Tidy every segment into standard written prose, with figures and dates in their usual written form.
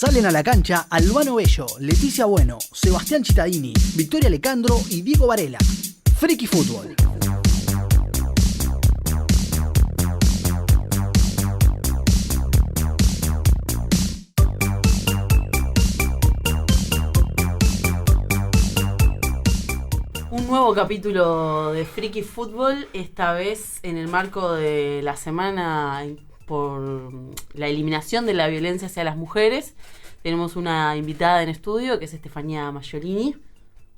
Salen a la cancha Albano Bello, Leticia Bueno, Sebastián Cittadini, Victoria Lecandro y Diego Varela. Friki Fútbol. Un nuevo capítulo de Friki Fútbol, esta vez en el marco de la semana por la eliminación de la violencia hacia las mujeres. Tenemos una invitada en estudio que es Estefanía Maiolini.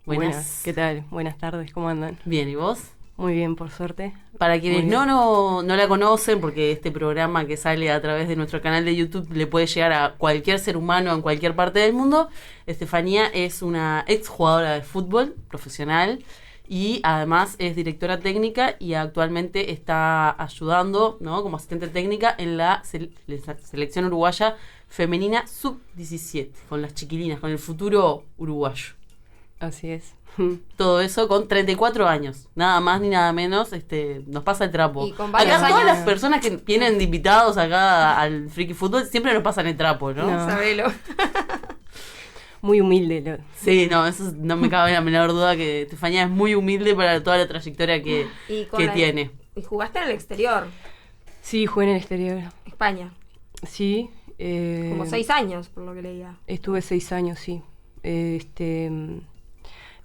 Buenas, ¿qué tal? Buenas tardes, ¿cómo andan? Bien, ¿y vos? Muy bien, por suerte. Para quienes no la conocen, porque este programa que sale a través de nuestro canal de YouTube le puede llegar a cualquier ser humano en cualquier parte del mundo, Estefanía es una ex jugadora de fútbol profesional y además es directora técnica y actualmente está ayudando, ¿no?, como asistente técnica en la selección uruguaya femenina sub-17, con las chiquilinas, con el futuro uruguayo. Así es. Todo eso con 34 años, nada más ni nada menos. Nos pasa el trapo. Y con varios acá años. todas las personas que vienen de invitados acá al Friki Fútbol siempre nos pasan el trapo, ¿no? Sabelo. Muy humilde. Sí, no, eso no me cabe la menor duda que Estefanía es muy humilde para toda la trayectoria que tiene. Y jugaste en el exterior, Sí, jugué en el exterior. España. Sí. Como 6 años, por lo que leía. Estuve 6 años, sí.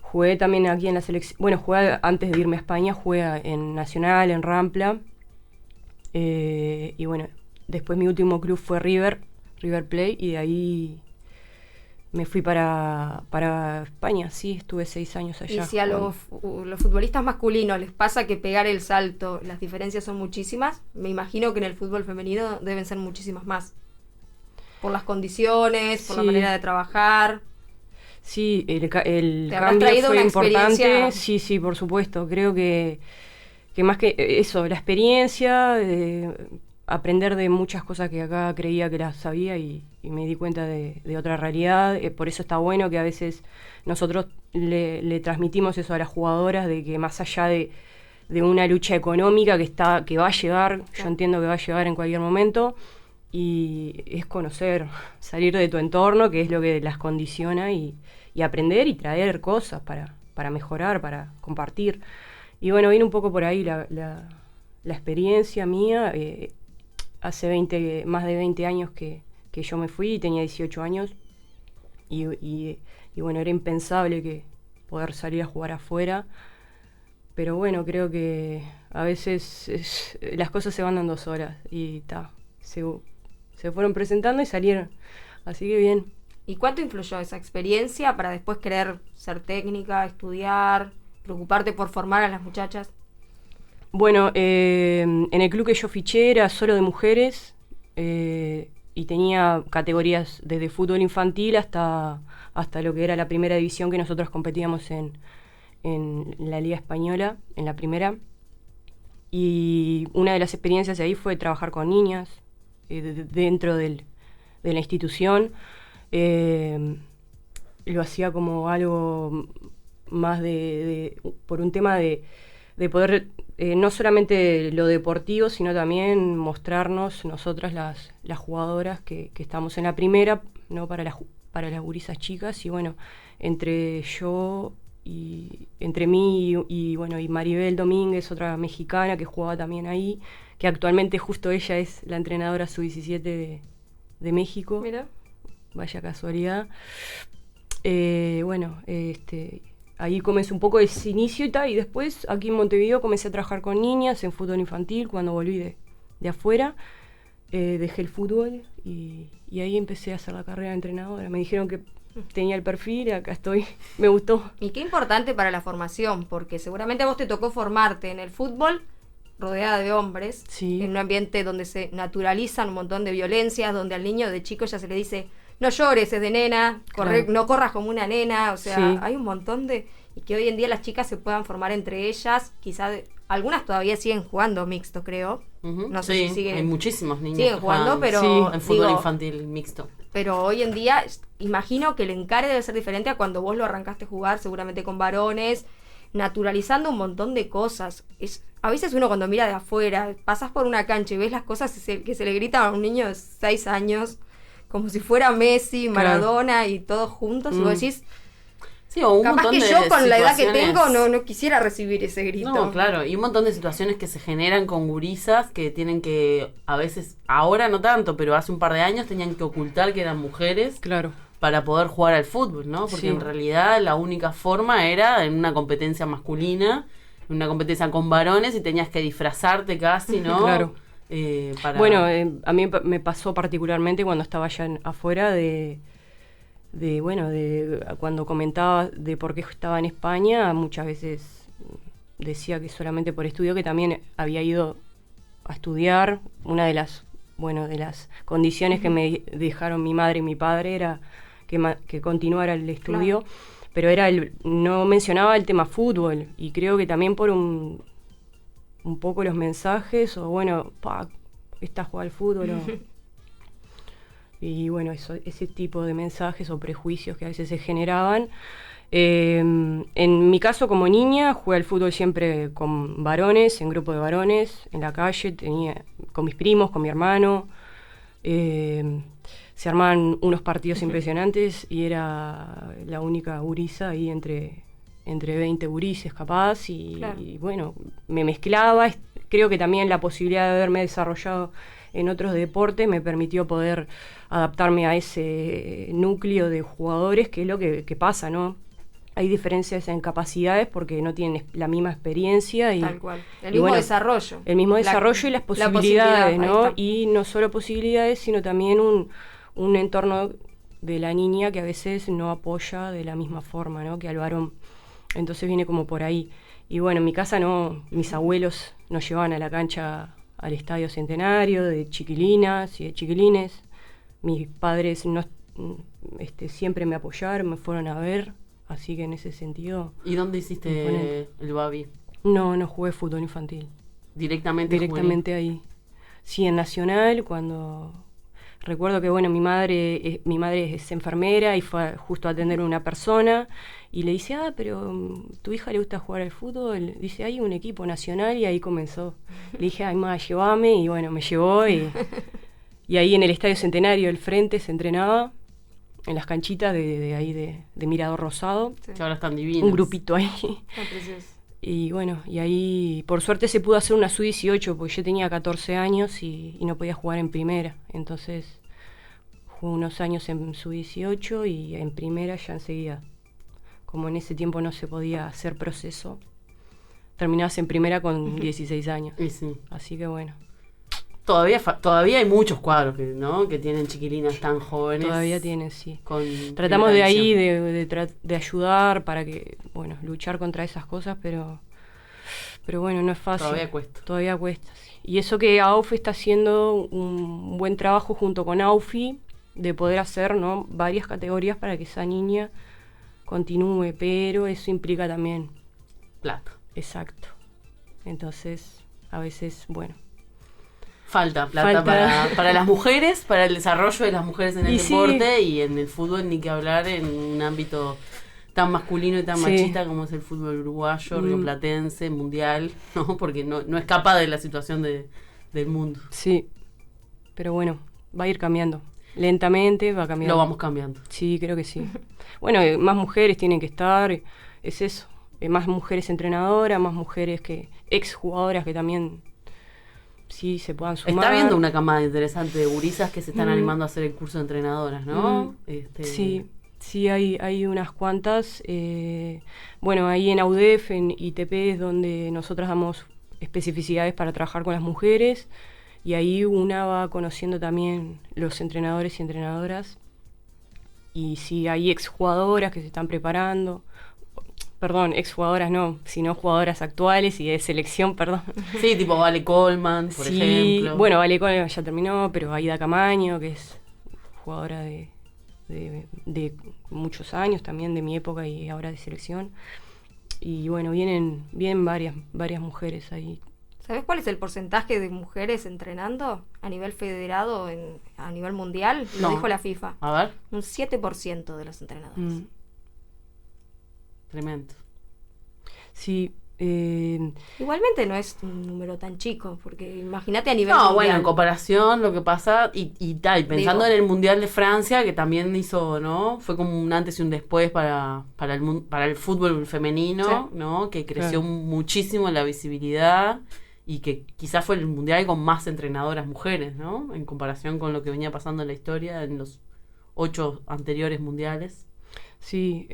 Jugué también aquí en la selección. Bueno, jugué antes de irme a España, jugué en Nacional, en Rampla. Y bueno, después mi último club fue River Plate, y de ahí me fui para España. Sí, estuve 6 años allá. Y si a los futbolistas masculinos les pasa que pegar el salto, las diferencias son muchísimas, me imagino que en el fútbol femenino deben ser muchísimas más. Por las condiciones, por la manera de trabajar. Sí, el cambio traído fue una importante. experiencia. Sí, por supuesto. Creo que más que eso, la experiencia, aprender de muchas cosas que acá creía que las sabía y me di cuenta de otra realidad. Por eso está bueno que a veces nosotros le transmitimos eso a las jugadoras, de que más allá de una lucha económica que va a llegar, yo entiendo que va a llegar en cualquier momento, y es conocer, salir de tu entorno, que es lo que las condiciona, y aprender y traer cosas para mejorar, para compartir. Y bueno, viene un poco por ahí la experiencia mía. Hace más de 20 años que yo me fui, y tenía 18 años, y bueno, era impensable que poder salir a jugar afuera, pero bueno, creo que a veces las cosas se van dando solas, y se fueron presentando y salieron, así que bien. ¿Y cuánto influyó esa experiencia para después querer ser técnica, estudiar, preocuparte por formar a las muchachas? Bueno, en el club que yo fiché era solo de mujeres, y tenía categorías desde fútbol infantil hasta lo que era la primera división, que nosotros competíamos en la Liga Española, en la primera. Y una de las experiencias de ahí fue trabajar con niñas dentro de la institución. Lo hacía como algo más por un tema de poder, no solamente lo deportivo, sino también mostrarnos nosotras las jugadoras que estamos en la primera, ¿no?, para las gurisas chicas. Y bueno, entre mí y Maribel Domínguez, otra mexicana que jugaba también ahí, que actualmente justo ella es la entrenadora sub-17 de México. Mira. Vaya casualidad. Ahí comencé un poco ese inicio y después aquí en Montevideo comencé a trabajar con niñas en fútbol infantil cuando volví de afuera. Dejé el fútbol y ahí empecé a hacer la carrera de entrenadora. Me dijeron que tenía el perfil y acá estoy. Me gustó. Y qué importante para la formación, porque seguramente a vos te tocó formarte en el fútbol rodeada de hombres, sí, en un ambiente donde se naturalizan un montón de violencias, donde al niño de chico ya se le dice: no llores, es de nena, claro, no corras como una nena. O sea, sí, hay un montón y que hoy en día las chicas se puedan formar entre ellas. Quizás algunas todavía siguen jugando mixto, creo. No sé si siguen. Hay muchísimos niños siguen que jugando, juegan, pero en fútbol infantil mixto. Pero hoy en día, imagino que el encare debe ser diferente a cuando vos lo arrancaste a jugar, seguramente con varones, naturalizando un montón de cosas. A veces uno cuando mira de afuera, pasás por una cancha y ves las cosas que se le gritan a un niño de 6 años, como si fuera Messi, Maradona y todos juntos. Y vos decís, Sí, o un capaz montón que de yo con la edad que situaciones- tengo no quisiera recibir ese grito. No, claro, y un montón de situaciones que se generan con gurisas que tienen que, a veces, ahora no tanto, pero hace un par de años tenían que ocultar que eran mujeres Claro. para poder jugar al fútbol, ¿no? Porque Sí. en realidad la única forma era en una competencia masculina, en una competencia con varones y tenías que disfrazarte casi, ¿no? Claro. Para... Bueno, a mí me pasó particularmente cuando estaba allá afuera de cuando comentaba de por qué estaba en España, muchas veces decía que solamente por estudio, que también había ido a estudiar. Una de las condiciones que me dejaron mi madre y mi padre era que continuara el estudio, pero no mencionaba el tema fútbol, y creo que también por un poco los mensajes, o bueno, está a jugar al fútbol, y bueno, ese tipo de mensajes o prejuicios que a veces se generaban. En mi caso, como niña, jugué al fútbol siempre con varones, en grupo de varones, en la calle, con mis primos, con mi hermano. Se armaban unos partidos impresionantes y era la única gurisa ahí entre 20 gurises capaz, y bueno, me mezclaba. Creo que también la posibilidad de haberme desarrollado en otros deportes me permitió poder adaptarme a ese núcleo de jugadores, que es lo que pasa, ¿no? Hay diferencias en capacidades porque no tienen la misma experiencia y Tal cual. El y mismo bueno, desarrollo. el mismo desarrollo y las la posibilidades, posibilidad, ¿no? ahí está. Y no solo posibilidades, sino también un entorno de la niña que a veces no apoya de la misma forma, ¿no?, que al varón. Entonces viene como por ahí. Y bueno, en mi casa no, mis abuelos nos llevaban a la cancha, al Estadio Centenario, de chiquilinas y de chiquilines. Mis padres siempre me apoyaron, me fueron a ver, así que en ese sentido... ¿Y dónde hiciste Imponente. el Babi? No jugué fútbol infantil. Directamente Ahí. Sí, en Nacional, cuando... Recuerdo que, bueno, mi madre es enfermera y fue justo a atender a una persona y le dice, pero ¿tu hija le gusta jugar al fútbol? Dice, hay un equipo nacional, y ahí comenzó. Le dije, ay, ma, llévame, y bueno, me llevó y ahí en el Estadio Centenario del frente se entrenaba, en las canchitas de ahí de Mirador Rosado, Sí. Que ahora están divinos. un grupito ahí. Ah, precioso. Y bueno, y ahí por suerte se pudo hacer una sub-18, porque yo tenía 14 años y no podía jugar en primera. Entonces jugué unos años en sub-18 y en primera ya enseguida. Como en ese tiempo no se podía hacer proceso, terminabas en primera con 16 años. Y sí. Así que bueno, Todavía hay muchos cuadros que tienen chiquilinas tan jóvenes. todavía tienen, sí. Con Tratamos de ahí preparación. de ayudar para que, bueno, luchar contra esas cosas, pero bueno, no es fácil. Todavía cuesta. Sí. Y eso que AUF está haciendo un buen trabajo junto con AUFI de poder hacer, ¿no?, varias categorías para que esa niña continúe, pero eso implica también, Plata. exacto. Entonces, a veces, bueno. Falta plata para las mujeres, para el desarrollo de las mujeres en el Y sí. deporte, y en el fútbol ni que hablar, en un ámbito tan masculino y tan Sí. machista como es el fútbol uruguayo, rioplatense, mundial, ¿no? Porque no escapa de la situación del mundo. Sí, pero bueno, va a ir cambiando. Lentamente va cambiando. Lo vamos cambiando. Sí, creo que sí. Bueno, más mujeres tienen que estar, es eso. Más mujeres entrenadoras, más mujeres exjugadoras que también sí se puedan sumar. Está habiendo una camada interesante de gurisas que se están animando a hacer el curso de entrenadoras, ¿no? Sí, hay unas cuantas. Bueno, ahí en AUDEF, en ITP, es donde nosotras damos especificidades para trabajar con las mujeres, y ahí una va conociendo también los entrenadores y entrenadoras. Y sí, hay exjugadoras que se están preparando. Perdón, exjugadoras no, sino jugadoras actuales y de selección, perdón. Sí, tipo Vale Coleman, por ejemplo. Bueno, Vale Coleman ya terminó, pero Aida Camaño, que es jugadora de muchos años también, de mi época y ahora de selección. Y bueno, vienen varias mujeres ahí. ¿Sabes cuál es el porcentaje de mujeres entrenando a nivel federado, a nivel mundial? Lo No. dijo la FIFA. A ver, Un 7% de los entrenadores. tremendo. Sí, Igualmente no es un número tan chico, porque imagínate a nivel No, mundial. bueno, en comparación lo que pasa, y pensando Digo. en el Mundial de Francia, que también hizo, ¿no? Fue como un antes y un después para el fútbol femenino, Sí. ¿no? Que creció Claro. muchísimo la visibilidad y que quizás fue el Mundial con más entrenadoras mujeres, ¿no? En comparación con lo que venía pasando en la historia en los 8 anteriores mundiales. Sí,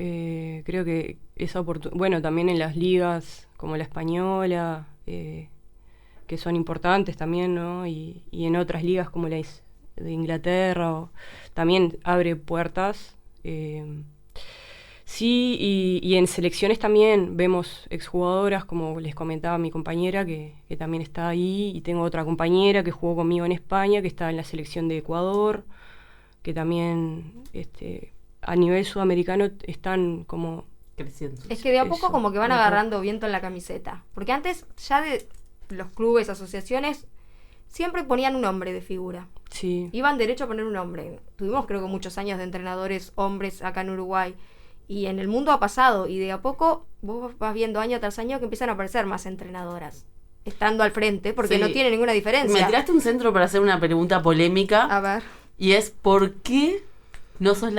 creo que esa oportunidad, bueno, también en las ligas como la española, que son importantes también, ¿no? Y en otras ligas como la de Inglaterra, también abre puertas. Sí, y en selecciones también vemos exjugadoras, como les comentaba mi compañera, que también está ahí, y tengo otra compañera que jugó conmigo en España, que está en la selección de Ecuador, que también a nivel sudamericano están como... Creciendo. Es que de a poco Eso, como que van de a poco. agarrando viento en la camiseta. Porque antes ya de los clubes, asociaciones, siempre ponían un hombre de figura. Sí, Iban derecho a poner un hombre. Tuvimos creo que muchos años de entrenadores hombres acá en Uruguay. Y en el mundo ha pasado. Y de a poco vos vas viendo año tras año que empiezan a aparecer más entrenadoras. Estando al frente, porque Sí. no tiene ninguna Me diferencia. tiraste un centro para hacer una pregunta polémica. A ver. Y es ¿por qué no sos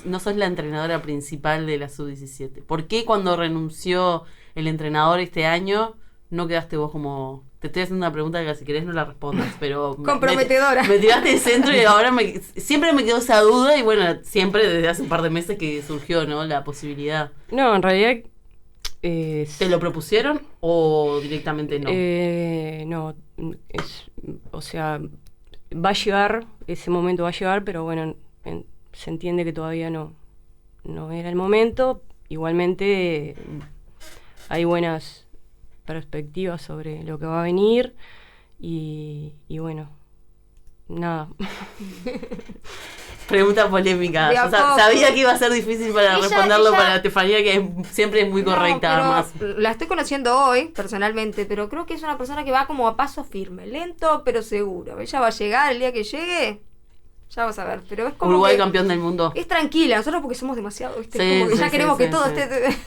no sos la entrenadora principal de la Sub-17? ¿Por qué cuando renunció el entrenador este año no quedaste vos como... Te estoy haciendo una pregunta que si querés no la respondas, pero... Comprometedora. Me tiraste de centro y ahora siempre me quedó esa duda y bueno, siempre desde hace un par de meses que surgió, ¿no? La posibilidad. no, en realidad... ¿Te lo propusieron o directamente no? No, o sea, va a llegar, ese momento va a llegar, pero bueno, se entiende que todavía no era el momento. Igualmente hay buenas perspectivas sobre lo que va a venir y bueno, nada. Pregunta polémica. De a O sea, poco. sabía que iba a ser difícil para Ella- responderlo ella- para Estefanía, que siempre es muy correcta, No, pero además. la estoy conociendo hoy, personalmente, pero creo que es una persona que va como a paso firme, lento pero seguro. Ella va a llegar el día que llegue, ya vas a ver. Pero es como Uruguay que campeón del mundo. es tranquila, nosotros porque somos demasiado, ¿viste? Sí, Como que sí, ya sí, queremos sí, que todo sí. esté...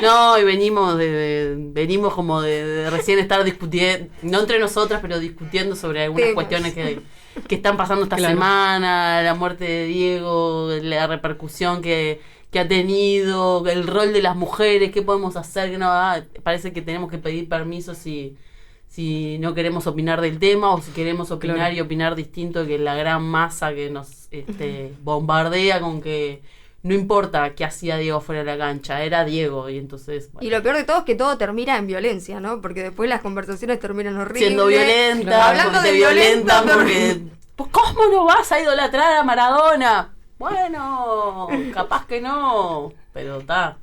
No, y venimos como de recién estar discutiendo, no entre nosotras, pero discutiendo sobre algunas Temas. cuestiones que están pasando esta Claro. semana, la muerte de Diego, la repercusión que ha tenido, el rol de las mujeres, qué podemos hacer, que no, parece que tenemos que pedir permiso si no queremos opinar del tema o si queremos opinar Claro. y opinar distinto que la gran masa que nos bombardea con que no importa qué hacía Diego fuera de la cancha, era Diego y entonces bueno, Y lo peor de todo es que todo termina en violencia, ¿no? Porque después las conversaciones terminan horribles. siendo violenta, Claro. Hablando porque de te violentan, violenta, porque pues, ¿cómo no vas a idolatrar a Maradona? Bueno, capaz que no, pero está.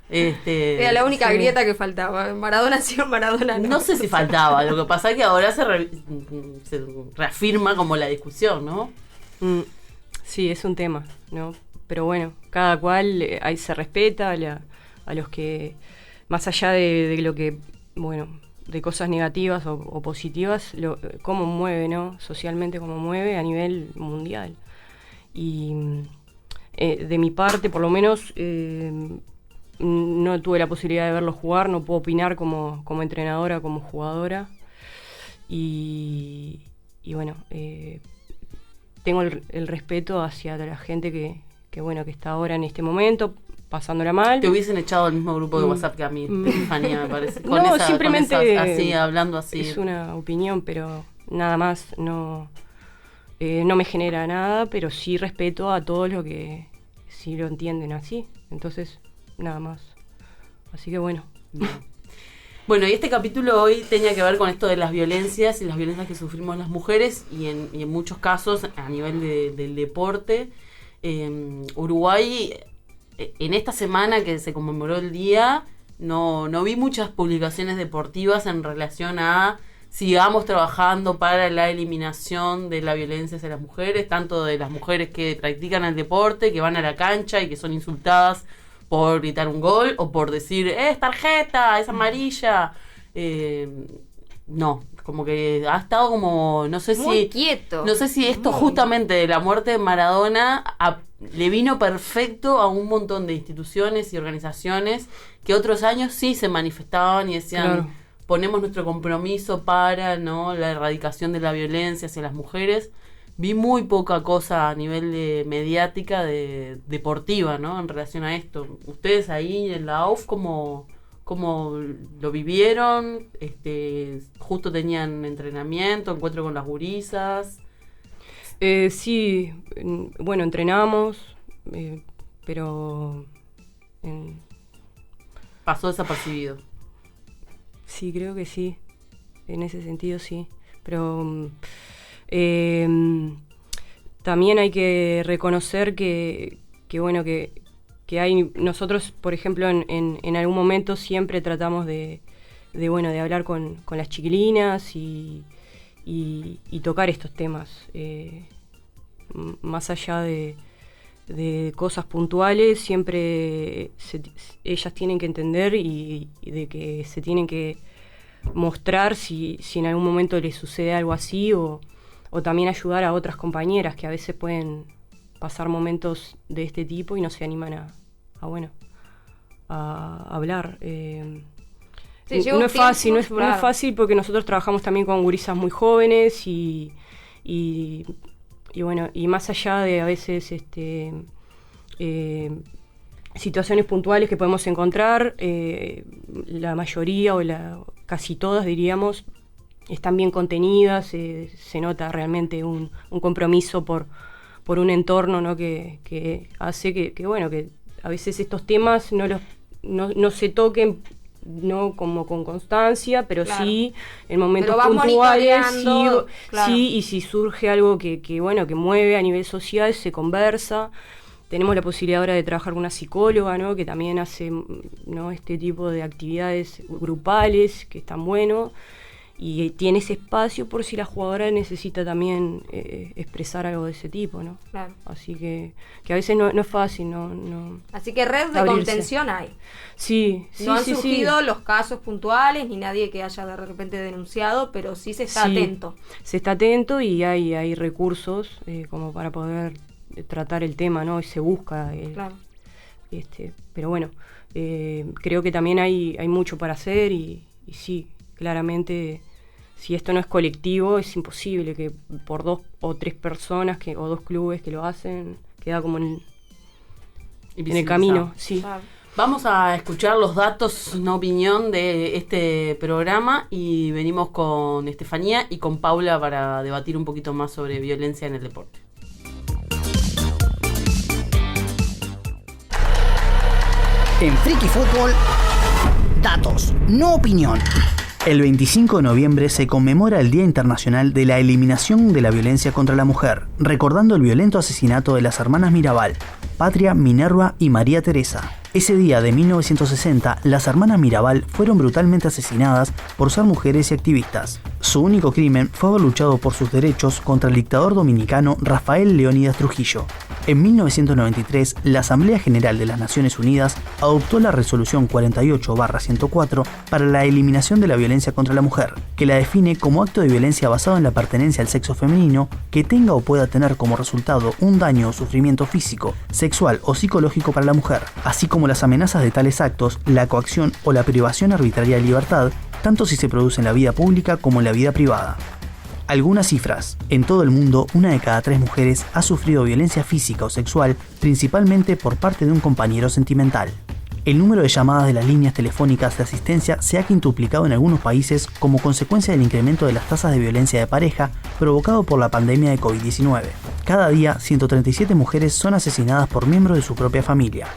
Era la única sí. grieta que faltaba. Maradona sí o Maradona no. No sé si faltaba, lo que pasa es que ahora se reafirma como la discusión, ¿no? Sí, es un tema, ¿no? Pero bueno, cada cual ahí se respeta a los que, más allá de lo que, bueno, de cosas negativas o positivas, cómo mueve, ¿no? Socialmente cómo mueve a nivel mundial. Y de mi parte, por lo menos, no tuve la posibilidad de verlo jugar, no puedo opinar como entrenadora, como jugadora. Y bueno, tengo el respeto hacia la gente que bueno, que está ahora en este momento pasándola mal. Te hubiesen echado al mismo grupo de Mm. WhatsApp que a mí, Mm. Estefanía, me parece. No, simplemente así, hablando así. Es una opinión, pero nada más, no me genera nada, pero sí respeto a todos los que sí lo entienden así. Entonces, nada más. Así que bueno. Bueno, y este capítulo hoy tenía que ver con esto de las violencias y las violencias que sufrimos las mujeres y en muchos casos a nivel del deporte. Uruguay, en esta semana que se conmemoró el día, no vi muchas publicaciones deportivas en relación a sigamos trabajando para la eliminación de la violencia hacia las mujeres, tanto de las mujeres que practican el deporte, que van a la cancha y que son insultadas por gritar un gol o por decir, es tarjeta, es amarilla. No, como que ha estado como, no sé Muy si... quieto. No sé si esto Muy. justamente de la muerte de Maradona le vino perfecto a un montón de instituciones y organizaciones que otros años sí se manifestaban y decían, Claro. ponemos nuestro compromiso para, ¿no?, la erradicación de la violencia hacia las mujeres. Vi muy poca cosa a nivel de mediática, deportiva, ¿no?, en relación a esto. Ustedes ahí en la AUF, ¿cómo lo vivieron? Justo tenían entrenamiento, encuentro con las gurisas. Sí, bueno, entrenamos, pero Pasó desapercibido. sí, creo que sí, en ese sentido sí, pero también hay que reconocer que bueno, que hay, nosotros, por ejemplo, en algún momento siempre tratamos de hablar con las chiquilinas y tocar estos temas, más allá de cosas puntuales, siempre ellas tienen que entender y de que se tienen que mostrar si en algún momento les sucede algo así, o también ayudar a otras compañeras que a veces pueden pasar momentos de este tipo y no se animan a hablar. Sí, lleva no un es fácil, tiempo, no es claro. fácil, porque nosotros trabajamos también con gurisas muy jóvenes y bueno, y más allá de a veces situaciones puntuales que podemos encontrar, la mayoría casi todas, diríamos, están bien contenidas, se nota realmente un compromiso por un entorno, ¿no?, que hace que bueno, que a veces estos temas no se toquen, no como con constancia, pero Claro. sí en momentos Pero vas puntuales, monitoreando, claro. sí, y si surge algo que mueve a nivel social, se conversa. Tenemos la posibilidad ahora de trabajar con una psicóloga, ¿no?, que también hace, ¿no?, este tipo de actividades grupales, que están bueno, y tiene ese espacio por si la jugadora necesita también expresar algo de ese tipo, ¿no? Claro. Así que a veces no es fácil, no. Así que red de Abrirse. contención hay. Sí, No han sí, surgido los casos puntuales, ni nadie que haya de repente denunciado, pero sí se está Sí. atento. Se está atento y hay recursos como para poder tratar el tema, ¿no? Y se busca. Claro. Pero bueno, creo que también hay mucho para hacer y sí, claramente, si esto no es colectivo, es imposible que por 2 o 3 personas o 2 clubes que lo hacen, queda como en el camino. Sí. Claro. Vamos a escuchar los datos, una opinión de este programa, y venimos con Estefanía y con Paula para debatir un poquito más sobre violencia en el deporte. En Friki Fútbol, datos, no opinión. El 25 de noviembre se conmemora el Día Internacional de la Eliminación de la Violencia contra la Mujer, recordando el violento asesinato de las hermanas Mirabal, Patria, Minerva y María Teresa. Ese día de 1960, las hermanas Mirabal fueron brutalmente asesinadas por ser mujeres y activistas. Su único crimen fue haber luchado por sus derechos contra el dictador dominicano Rafael Leónidas Trujillo. En 1993, la Asamblea General de las Naciones Unidas adoptó la Resolución 48/104 para la eliminación de la violencia contra la mujer, que la define como acto de violencia basado en la pertenencia al sexo femenino que tenga o pueda tener como resultado un daño o sufrimiento físico, sexual o psicológico para la mujer, así como las amenazas de tales actos, la coacción o la privación arbitraria de libertad, tanto si se produce en la vida pública como en la vida privada. Algunas cifras. En todo el mundo, 1 de cada 3 mujeres ha sufrido violencia física o sexual, principalmente por parte de un compañero sentimental. El número de llamadas de las líneas telefónicas de asistencia se ha quintuplicado en algunos países como consecuencia del incremento de las tasas de violencia de pareja provocado por la pandemia de COVID-19. Cada día, 137 mujeres son asesinadas por miembros de su propia familia.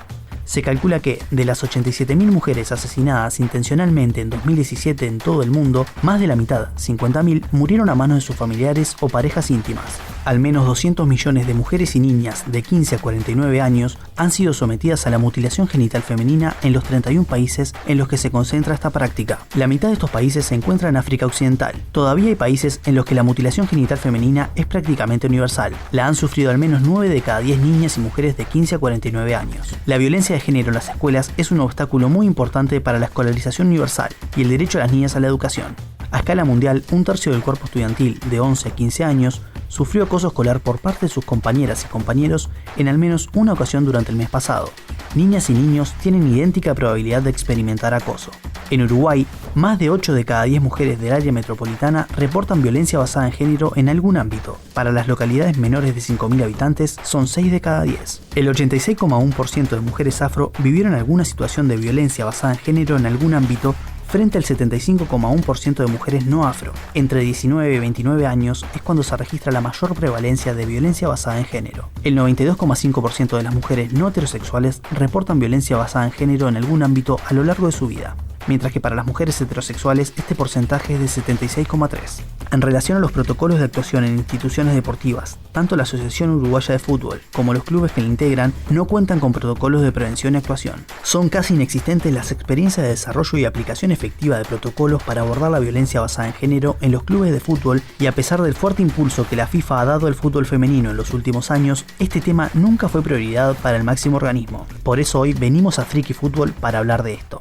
Se calcula que, de las 87.000 mujeres asesinadas intencionalmente en 2017 en todo el mundo, más de la mitad, 50.000, murieron a manos de sus familiares o parejas íntimas. Al menos 200 millones de mujeres y niñas de 15 a 49 años han sido sometidas a la mutilación genital femenina en los 31 países en los que se concentra esta práctica. La mitad de estos países se encuentra en África Occidental. Todavía hay países en los que la mutilación genital femenina es prácticamente universal. La han sufrido al menos 9 de cada 10 niñas y mujeres de 15 a 49 años. La violencia de género en las escuelas es un obstáculo muy importante para la escolarización universal y el derecho de las niñas a la educación. A escala mundial, 1/3 del cuerpo estudiantil de 11 a 15 años sufrió acoso escolar por parte de sus compañeras y compañeros en al menos una ocasión durante el mes pasado. Niñas y niños tienen idéntica probabilidad de experimentar acoso. En Uruguay, más de 8 de cada 10 mujeres del área metropolitana reportan violencia basada en género en algún ámbito. Para las localidades menores de 5.000 habitantes, son 6 de cada 10. El 86,1% de mujeres afro vivieron alguna situación de violencia basada en género en algún ámbito, frente al 75,1% de mujeres no afro. Entre 19 y 29 años es cuando se registra la mayor prevalencia de violencia basada en género. El 92,5% de las mujeres no heterosexuales reportan violencia basada en género en algún ámbito a lo largo de su vida, mientras que para las mujeres heterosexuales este porcentaje es de 76,3%. En relación a los protocolos de actuación en instituciones deportivas, tanto la Asociación Uruguaya de Fútbol como los clubes que la integran no cuentan con protocolos de prevención y actuación. Son casi inexistentes las experiencias de desarrollo y aplicación efectiva de protocolos para abordar la violencia basada en género en los clubes de fútbol, y a pesar del fuerte impulso que la FIFA ha dado al fútbol femenino en los últimos años, este tema nunca fue prioridad para el máximo organismo. Por eso hoy venimos a Friki Fútbol para hablar de esto.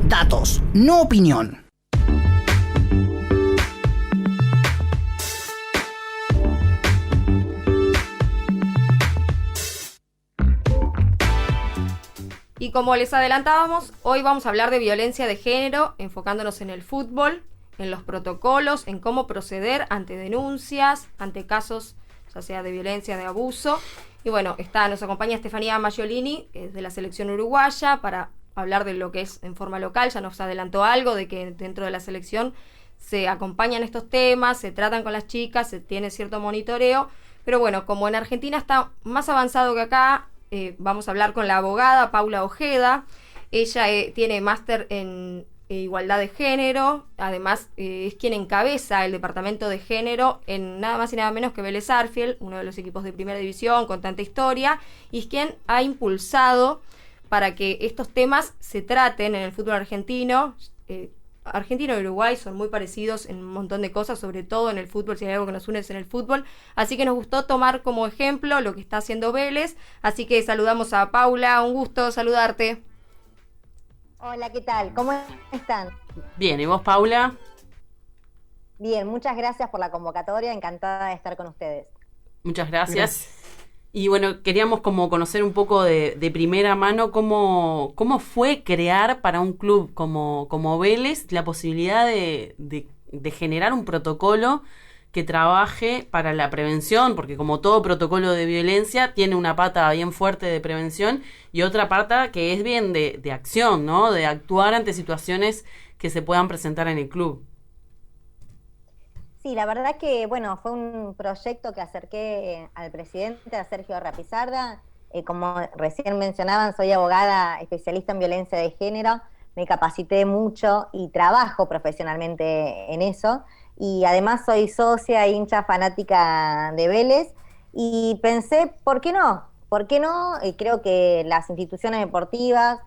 Datos, no opinión. Y como les adelantábamos, hoy vamos a hablar de violencia de género, enfocándonos en el fútbol, en los protocolos, en cómo proceder ante denuncias, ante casos ya sea de violencia, de abuso. Y bueno, nos acompaña Estefanía Maggiolini, que es de la selección uruguaya, para hablar de lo que es en forma local. Ya nos adelantó algo de que dentro de la selección se acompañan estos temas, se tratan con las chicas, se tiene cierto monitoreo. Pero bueno, como en Argentina está más avanzado que acá, vamos a hablar con la abogada Paula Ojeda. Ella tiene máster en igualdad de género, además es quien encabeza el departamento de género en nada más y nada menos que Vélez Sarsfield, uno de los equipos de primera división con tanta historia, y es quien ha impulsado para que estos temas se traten en el fútbol argentino. Argentina y Uruguay son muy parecidos en un montón de cosas, sobre todo en el fútbol. Si hay algo que nos une es en el fútbol, así que nos gustó tomar como ejemplo lo que está haciendo Vélez. Así que saludamos a Paula, un gusto saludarte. Hola, ¿qué tal? ¿Cómo están? Bien, ¿y vos, Paula? Bien, muchas gracias por la convocatoria, encantada de estar con ustedes. Muchas gracias. Y bueno, queríamos como conocer un poco de primera mano cómo fue crear para un club como Vélez la posibilidad de generar un protocolo que trabaje para la prevención, porque como todo protocolo de violencia tiene una pata bien fuerte de prevención y otra pata que es bien de acción, ¿no? De actuar ante situaciones que se puedan presentar en el club. Sí, la verdad que, bueno, fue un proyecto que acerqué al presidente, a Sergio Rapizarda. Como recién mencionaban, soy abogada especialista en violencia de género, me capacité mucho y trabajo profesionalmente en eso. Y además soy socia, hincha, fanática de Vélez. Y pensé, ¿por qué no? ¿Por qué no? Creo que las instituciones deportivas,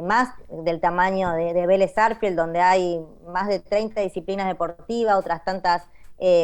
más del tamaño de Vélez Sarsfield, donde hay más de 30 disciplinas deportivas, otras tantas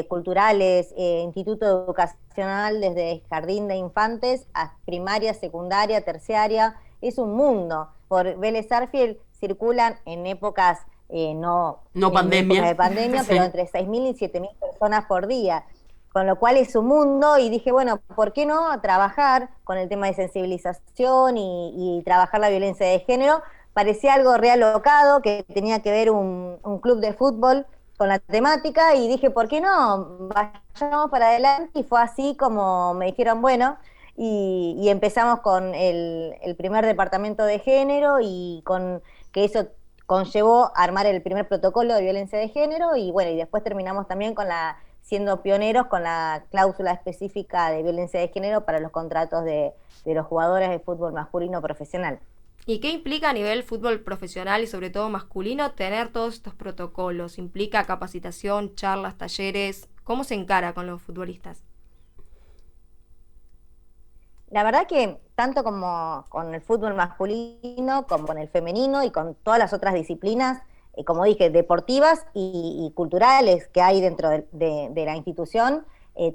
culturales, instituto educacional desde jardín de infantes a primaria, secundaria, terciaria, es un mundo. Por Vélez Sarsfield circulan en épocas no pandemia, de pandemia, sí, pero entre 6.000 y 7.000 personas por día, con lo cual es un mundo. Y dije, bueno, ¿por qué no trabajar con el tema de sensibilización y trabajar la violencia de género? Parecía algo realocado, que tenía que ver un club de fútbol con la temática, y dije, ¿por qué no? Vayamos para adelante, y fue así como me dijeron, bueno, y empezamos con el primer departamento de género, y con que eso conllevó armar el primer protocolo de violencia de género, y bueno, y después terminamos también siendo pioneros con la cláusula específica de violencia de género para los contratos de los jugadores de fútbol masculino profesional. ¿Y qué implica a nivel fútbol profesional y sobre todo masculino tener todos estos protocolos? ¿Implica capacitación, charlas, talleres? ¿Cómo se encara con los futbolistas? La verdad que tanto como con el fútbol masculino, como con el femenino y con todas las otras disciplinas, como dije, deportivas y culturales que hay dentro de la institución,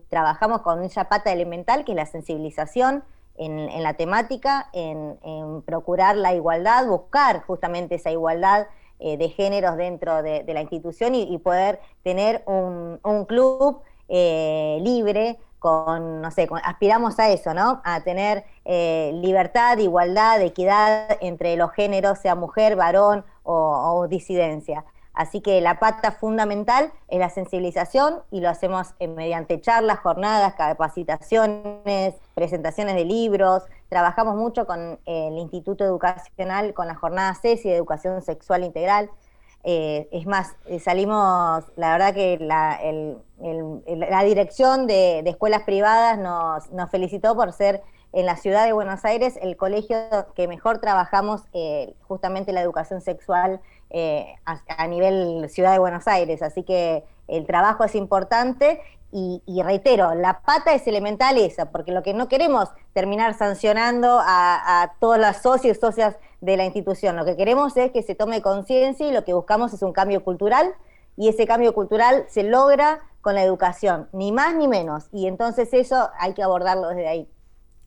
trabajamos con esa pata elemental que es la sensibilización en la temática, en procurar la igualdad, buscar justamente esa igualdad de géneros dentro de la institución y poder tener un club libre no sé, aspiramos a eso, ¿no? A tener libertad, igualdad, equidad entre los géneros, sea mujer, varón o disidencia. Así que la pata fundamental es la sensibilización y lo hacemos mediante charlas, jornadas, capacitaciones, presentaciones de libros. Trabajamos mucho con el Instituto Educacional, con la jornada CESI de Educación Sexual Integral. Es más, salimos, la verdad que la dirección de escuelas privadas nos felicitó por ser en la ciudad de Buenos Aires el colegio que mejor trabajamos justamente la educación sexual a nivel ciudad de Buenos Aires, así que el trabajo es importante y reitero, la pata es elemental esa, porque lo que no queremos terminar sancionando a todas las socios y socias de la institución, lo que queremos es que se tome conciencia y lo que buscamos es un cambio cultural y ese cambio cultural se logra con la educación, ni más ni menos, y entonces eso hay que abordarlo desde ahí.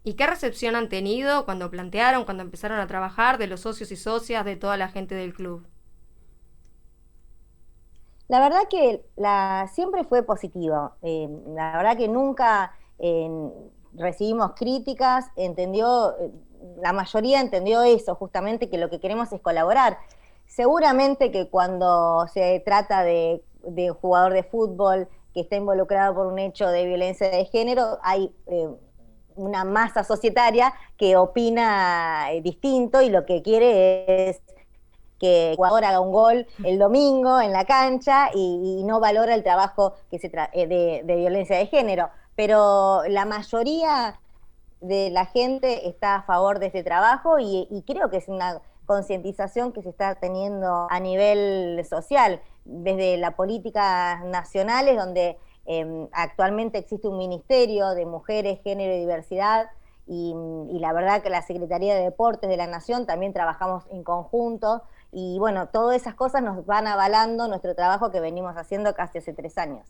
¿Y qué recepción han tenido cuando empezaron a trabajar de los socios y socias, de toda la gente del club? La verdad que siempre fue positivo. La verdad que nunca recibimos críticas, la mayoría entendió eso, justamente que lo que queremos es colaborar. Seguramente que cuando se trata de un jugador de fútbol que está involucrado por un hecho de violencia de género, hay una masa societaria que opina distinto y lo que quiere es que el jugador haga un gol el domingo en la cancha y no valora el trabajo que de violencia de género. Pero la mayoría de la gente está a favor de este trabajo y creo que es una concientización que se está teniendo a nivel social, desde las políticas nacionales, donde actualmente existe un ministerio de mujeres, género y diversidad, y la verdad que la Secretaría de Deportes de la Nación también trabajamos en conjunto, y bueno, todas esas cosas nos van avalando nuestro trabajo que venimos haciendo casi hace 3 años.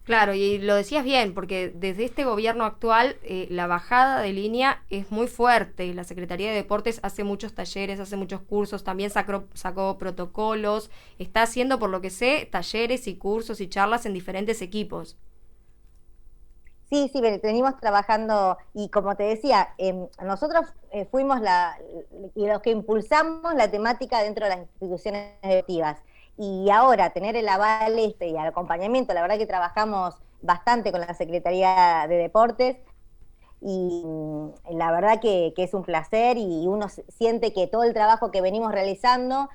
Claro, y lo decías bien, porque desde este gobierno actual la bajada de línea es muy fuerte. La Secretaría de Deportes hace muchos talleres, hace muchos cursos, también sacó protocolos, está haciendo, por lo que sé, talleres y cursos y charlas en diferentes equipos. Sí, venimos trabajando y como te decía, nosotros fuimos los que impulsamos la temática dentro de las instituciones deportivas. Y ahora tener el aval y el acompañamiento, la verdad que trabajamos bastante con la Secretaría de Deportes y la verdad que es un placer y uno siente que todo el trabajo que venimos realizando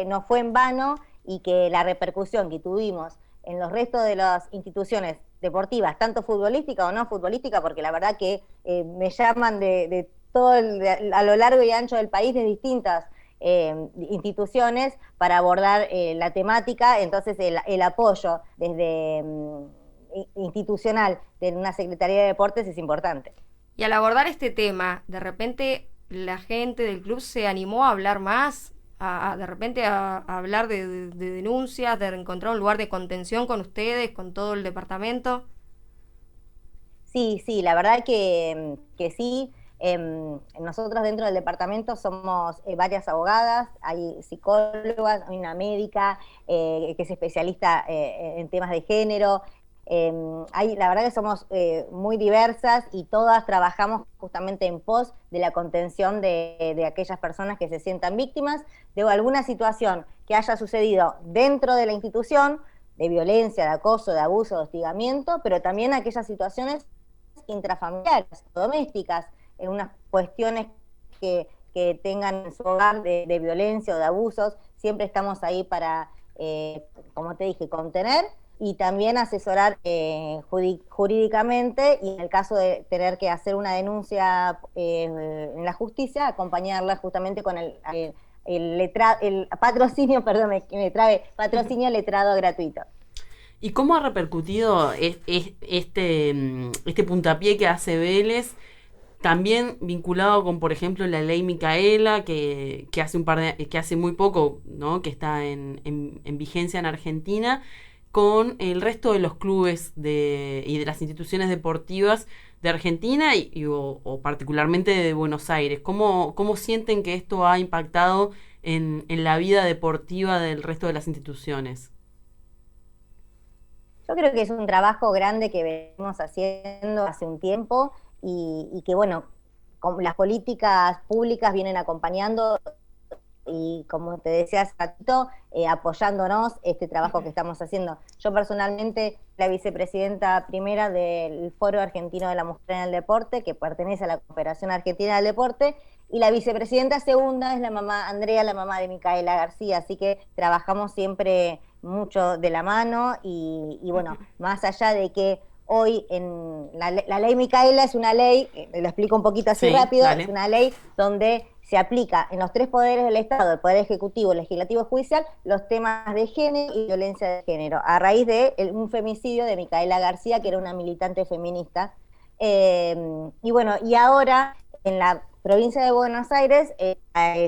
no fue en vano y que la repercusión que tuvimos en los restos de las instituciones deportivas, tanto futbolística o no futbolística, porque la verdad que me llaman de todo a lo largo y ancho del país de distintas instituciones para abordar la temática, entonces el apoyo desde institucional de una Secretaría de Deportes es importante. Y al abordar este tema, de repente la gente del club se animó a hablar más, de repente a hablar de denuncias, de encontrar un lugar de contención con ustedes, con todo el departamento. Sí, la verdad que sí. Nosotros dentro del departamento somos varias abogadas, hay psicólogas, hay una médica que es especialista en temas de género. La verdad que somos muy diversas y todas trabajamos justamente en pos de la contención de aquellas personas que se sientan víctimas de alguna situación que haya sucedido dentro de la institución, de violencia, de acoso, de abuso, de hostigamiento, pero también aquellas situaciones intrafamiliares, domésticas, en unas cuestiones que tengan en su hogar de violencia o de abusos. Siempre estamos ahí para, como te dije, contener y también asesorar jurídicamente, y en el caso de tener que hacer una denuncia en la justicia, acompañarla justamente con el patrocinio, patrocinio letrado gratuito. ¿Y cómo ha repercutido este puntapié que hace Vélez, también vinculado con, por ejemplo, la ley Micaela, que hace muy poco, ¿no?, que está en vigencia en Argentina, con el resto de los clubes y de las instituciones deportivas de Argentina o particularmente de Buenos Aires? ¿Cómo sienten que esto ha impactado en la vida deportiva del resto de las instituciones? Yo creo que es un trabajo grande que venimos haciendo hace un tiempo y que, bueno, las políticas públicas vienen acompañando y, como te decía hace ratito, apoyándonos este trabajo que estamos haciendo. Yo personalmente, la vicepresidenta primera del Foro Argentino de la Mujer en el Deporte, que pertenece a la Cooperación Argentina del Deporte, y la vicepresidenta segunda es la mamá Andrea, la mamá de Micaela García, así que trabajamos siempre mucho de la mano y bueno, más allá de que hoy en la ley Micaela es una ley, lo explico un poquito así rápido, dale. Es una ley donde se aplica en los tres poderes del Estado, el Poder Ejecutivo, Legislativo y Judicial, los temas de género y violencia de género, a raíz de un femicidio de Micaela García, que era una militante feminista. Y bueno, y ahora en la provincia de Buenos Aires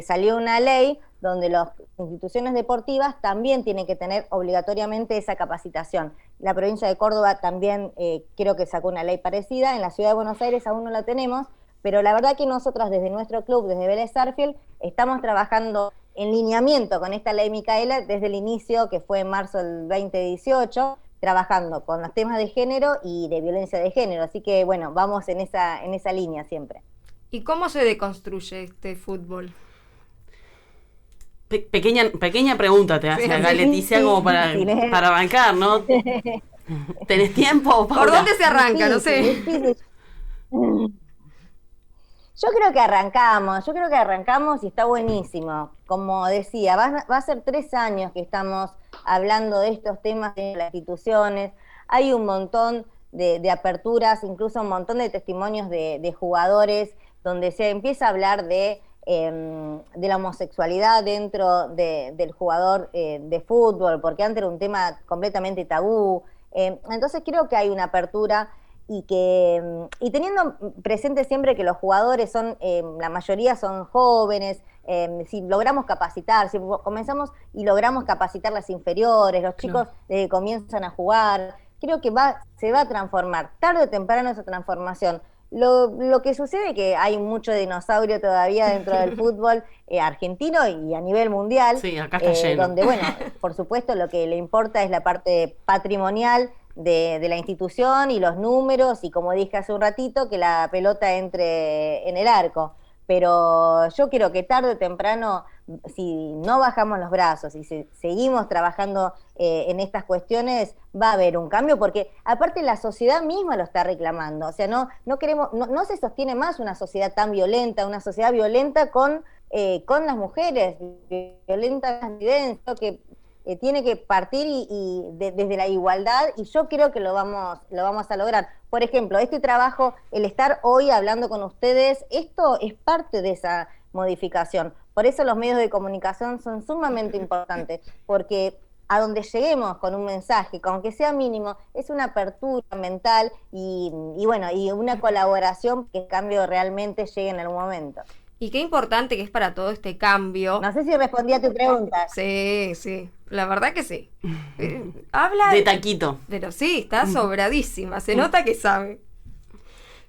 salió una ley donde las instituciones deportivas también tienen que tener obligatoriamente esa capacitación. La provincia de Córdoba también creo que sacó una ley parecida, en la ciudad de Buenos Aires aún no la tenemos, pero la verdad que nosotros desde nuestro club, desde Vélez Sarsfield, estamos trabajando en lineamiento con esta ley Micaela desde el inicio, que fue en marzo del 2018, trabajando con los temas de género y de violencia de género, así que bueno, vamos en esa línea siempre. ¿Y cómo se deconstruye este fútbol? Pequeña pregunta te hace acá Leticia, como para arrancar, ¿no? ¿Tenés tiempo, Paula? ¿Por dónde se arranca? No sé. Yo creo que arrancamos y está buenísimo. Como decía, va a ser 3 años que estamos hablando de estos temas en las instituciones. Hay un montón de aperturas, incluso un montón de testimonios de jugadores, donde se empieza a hablar de la homosexualidad dentro del jugador de fútbol, porque antes era un tema completamente tabú. Entonces creo que hay una apertura y teniendo presente siempre que los jugadores son, la mayoría son jóvenes, si logramos capacitar, si comenzamos y logramos capacitar las inferiores, los chicos comienzan a jugar, creo que se va a transformar, tarde o temprano esa transformación. Lo que sucede es que hay mucho dinosaurio todavía dentro del fútbol argentino y a nivel mundial. Sí, acá está lleno. Donde, bueno, por supuesto lo que le importa es la parte patrimonial de la institución y los números y, como dije hace un ratito, que la pelota entre en el arco. Pero yo creo que tarde o temprano, si no bajamos los brazos y seguimos trabajando en estas cuestiones, va a haber un cambio, porque aparte la sociedad misma lo está reclamando. O sea, no se sostiene más una sociedad tan violenta, una sociedad violenta con las mujeres, violenta las disidencias, que tiene que partir desde la igualdad, y yo creo que lo vamos a lograr. Por ejemplo, este trabajo, el estar hoy hablando con ustedes, esto es parte de esa modificación. Por eso los medios de comunicación son sumamente importantes, porque a donde lleguemos con un mensaje, que aunque sea mínimo, es una apertura mental y bueno, y una colaboración, que el cambio realmente llegue en algún momento. Y qué importante que es para todo este cambio. No sé si respondí a tu pregunta. Sí, la verdad que sí. Habla de taquito. Pero sí, está sobradísima, se nota que sabe.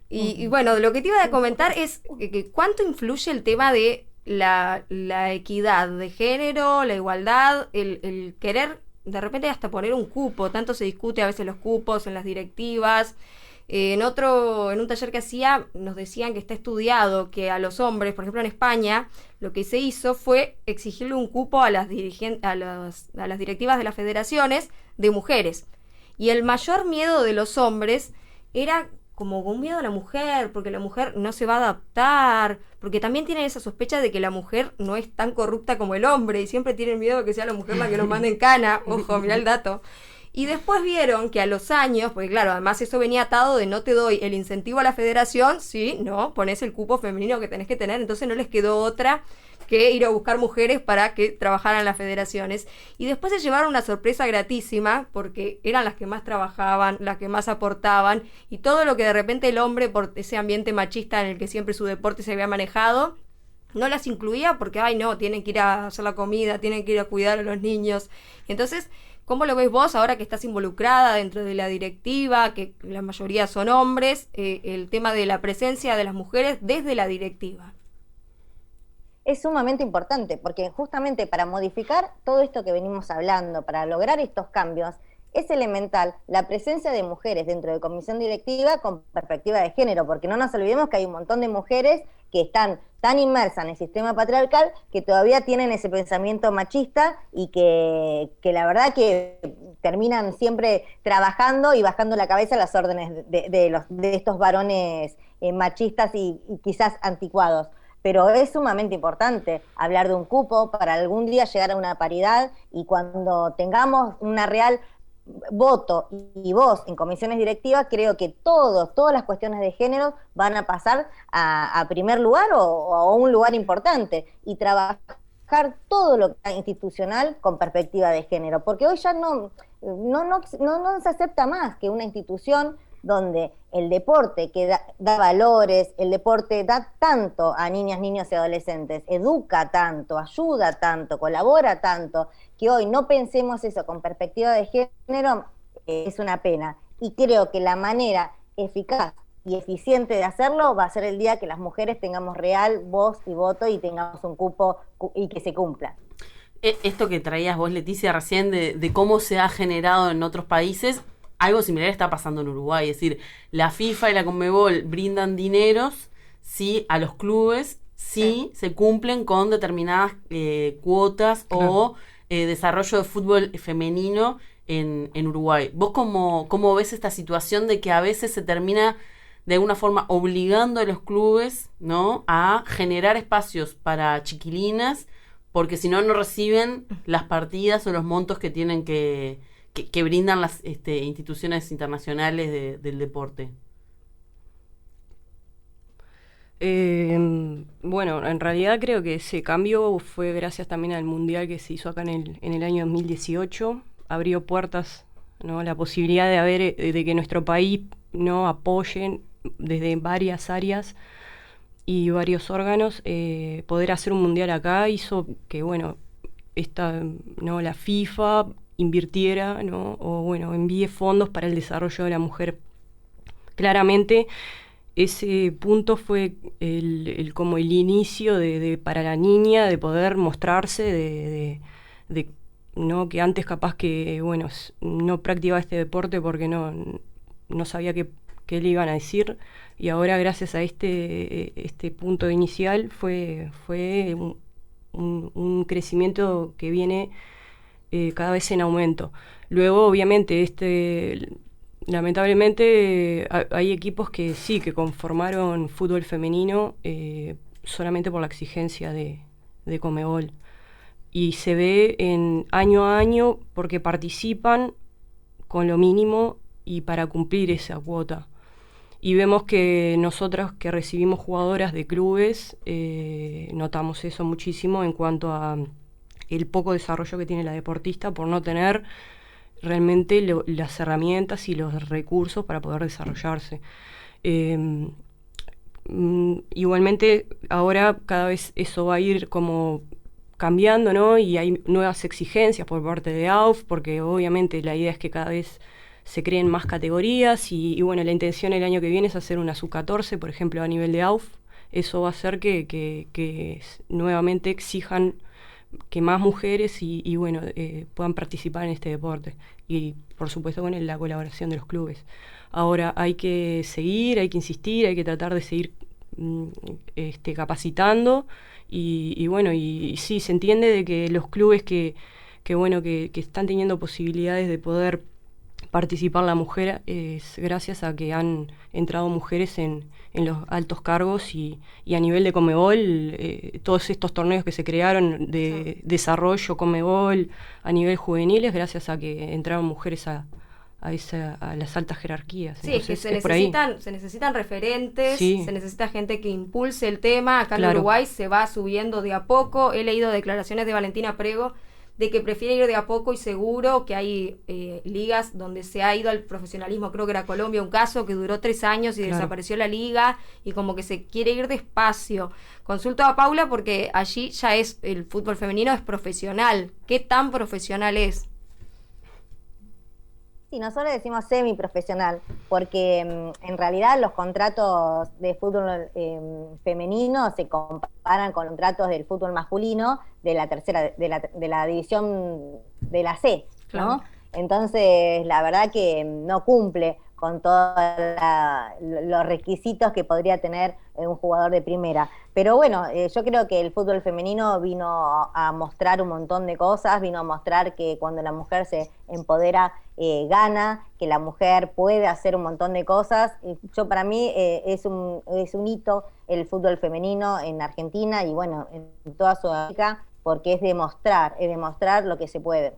Y bueno, lo que te iba a comentar es que cuánto influye el tema de la equidad de género, la igualdad, el querer de repente hasta poner un cupo. Tanto se discute a veces los cupos en las directivas. En un taller que hacía, nos decían que está estudiado que a los hombres, por ejemplo en España, lo que se hizo fue exigirle un cupo a las directivas de las federaciones de mujeres. Y el mayor miedo de los hombres era como un miedo a la mujer, porque la mujer no se va a adaptar, porque también tienen esa sospecha de que la mujer no es tan corrupta como el hombre, y siempre tienen miedo de que sea la mujer la que los mande en cana. Ojo, mirá el dato. Y después vieron que a los años, porque claro, además eso venía atado de no te doy el incentivo a la federación, sí, no, pones el cupo femenino que tenés que tener, entonces no les quedó otra que ir a buscar mujeres para que trabajaran en las federaciones. Y después se llevaron una sorpresa gratísima, porque eran las que más trabajaban, las que más aportaban, y todo lo que de repente el hombre, por ese ambiente machista en el que siempre su deporte se había manejado, no las incluía porque, ay no, tienen que ir a hacer la comida, tienen que ir a cuidar a los niños. Entonces, ¿cómo lo ves vos ahora que estás involucrada dentro de la directiva, que la mayoría son hombres, el tema de la presencia de las mujeres desde la directiva? es sumamente importante, porque justamente para modificar todo esto que venimos hablando, para lograr estos cambios, es elemental la presencia de mujeres dentro de comisión directiva con perspectiva de género, porque no nos olvidemos que hay un montón de mujeres que están tan inmersas en el sistema patriarcal que todavía tienen ese pensamiento machista y que la verdad que terminan siempre trabajando y bajando la cabeza a las órdenes de estos varones machistas y quizás anticuados. Pero es sumamente importante hablar de un cupo para algún día llegar a una paridad, y cuando tengamos una real voto y voz en comisiones directivas, creo que todas las cuestiones de género van a pasar a primer lugar o a un lugar importante, y trabajar todo lo institucional con perspectiva de género, porque hoy ya no se acepta más que una institución donde el deporte que da valores, el deporte da tanto a niñas, niños y adolescentes, educa tanto, ayuda tanto, colabora tanto, que hoy no pensemos eso con perspectiva de género, es una pena. Y creo que la manera eficaz y eficiente de hacerlo va a ser el día que las mujeres tengamos real voz y voto y tengamos un cupo y que se cumpla. Esto que traías vos, Leticia, recién de cómo se ha generado en otros países, algo similar está pasando en Uruguay. Es decir, la FIFA y la Conmebol brindan dineros, sí, a los clubes, sí, se cumplen con determinadas cuotas, claro, o desarrollo de fútbol femenino en Uruguay. ¿Vos cómo ves esta situación de que a veces se termina de alguna forma obligando a los clubes, ¿no?, a generar espacios para chiquilinas, porque si no, no reciben las partidas o los montos que tienen que brindan las instituciones internacionales del deporte? Bueno, en realidad creo que ese cambio fue gracias también al Mundial que se hizo acá en el año 2018. Abrió puertas, ¿no?, la posibilidad de que nuestro país no apoye desde varias áreas y varios órganos, poder hacer un Mundial acá hizo que, bueno, la FIFA invirtiera, ¿no?, o bueno, envíe fondos para el desarrollo de la mujer. Claramente ese punto fue como el inicio para la niña de poder mostrarse, de no, que antes capaz que, bueno, no practicaba este deporte porque no sabía qué le iban a decir, y ahora gracias a este punto inicial fue un crecimiento que viene cada vez en aumento. Luego, obviamente, lamentablemente hay equipos que sí, que conformaron fútbol femenino solamente por la exigencia de Conmebol. Y se ve año a año porque participan con lo mínimo y para cumplir esa cuota. Y vemos que nosotras que recibimos jugadoras de clubes notamos eso muchísimo en cuanto a el poco desarrollo que tiene la deportista por no tener realmente las herramientas y los recursos para poder desarrollarse. Igualmente ahora cada vez eso va a ir como cambiando, ¿no? Y hay nuevas exigencias por parte de AUF, porque obviamente la idea es que cada vez se creen más categorías y bueno, la intención el año que viene es hacer una sub-14, por ejemplo, a nivel de AUF. Eso va a hacer que nuevamente exijan que más mujeres y bueno, puedan participar en este deporte. Y por supuesto con la colaboración de los clubes. Ahora hay que seguir, hay que insistir, hay que tratar de seguir capacitando y bueno, y sí, se entiende de que los clubes que están teniendo posibilidades de poder participar la mujer es gracias a que han entrado mujeres en los altos cargos y a nivel de Conmebol, todos estos torneos que se crearon de desarrollo Conmebol a nivel juvenil es gracias a que entraron mujeres a las altas jerarquías. Sí, entonces, es que se necesitan referentes, sí, se necesita gente que impulse el tema. Acá en Uruguay se va subiendo de a poco. He leído declaraciones de Valentina Prego de que prefiere ir de a poco y seguro, que hay ligas donde se ha ido al profesionalismo. Creo que era Colombia un caso que duró 3 años y desapareció la liga, y como que se quiere ir despacio. Consulto a Paula porque allí ya el fútbol femenino es profesional. ¿Qué tan profesional es? Sí, nosotros decimos semiprofesional, porque en realidad los contratos de fútbol femenino se comparan con contratos del fútbol masculino de la tercera, de la división de la C, ¿no? Claro. Entonces, la verdad que no cumple con todos los requisitos que podría tener un jugador de primera. Pero bueno, yo creo que el fútbol femenino vino a mostrar un montón de cosas, vino a mostrar que cuando la mujer se empodera, gana, que la mujer puede hacer un montón de cosas. Yo para mí es un hito el fútbol femenino en Argentina y bueno, en toda Sudamérica, porque es demostrar lo que se puede.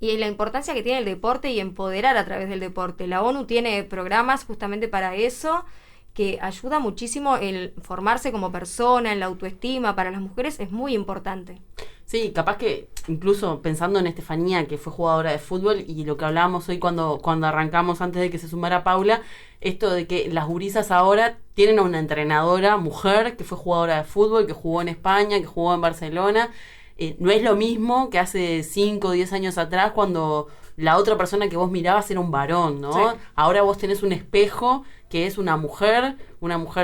Y la importancia que tiene el deporte y empoderar a través del deporte. La ONU tiene programas justamente para eso, que ayuda muchísimo el formarse como persona, en la autoestima. Para las mujeres es muy importante. Sí, capaz que incluso pensando en Estefanía, que fue jugadora de fútbol, y lo que hablábamos hoy cuando arrancamos antes de que se sumara Paula, esto de que las gurisas ahora tienen a una entrenadora mujer que fue jugadora de fútbol, que jugó en España, que jugó en Barcelona. No es lo mismo que hace 5 o 10 años atrás, cuando la otra persona que vos mirabas era un varón, ¿no? Sí. Ahora vos tenés un espejo que es una mujer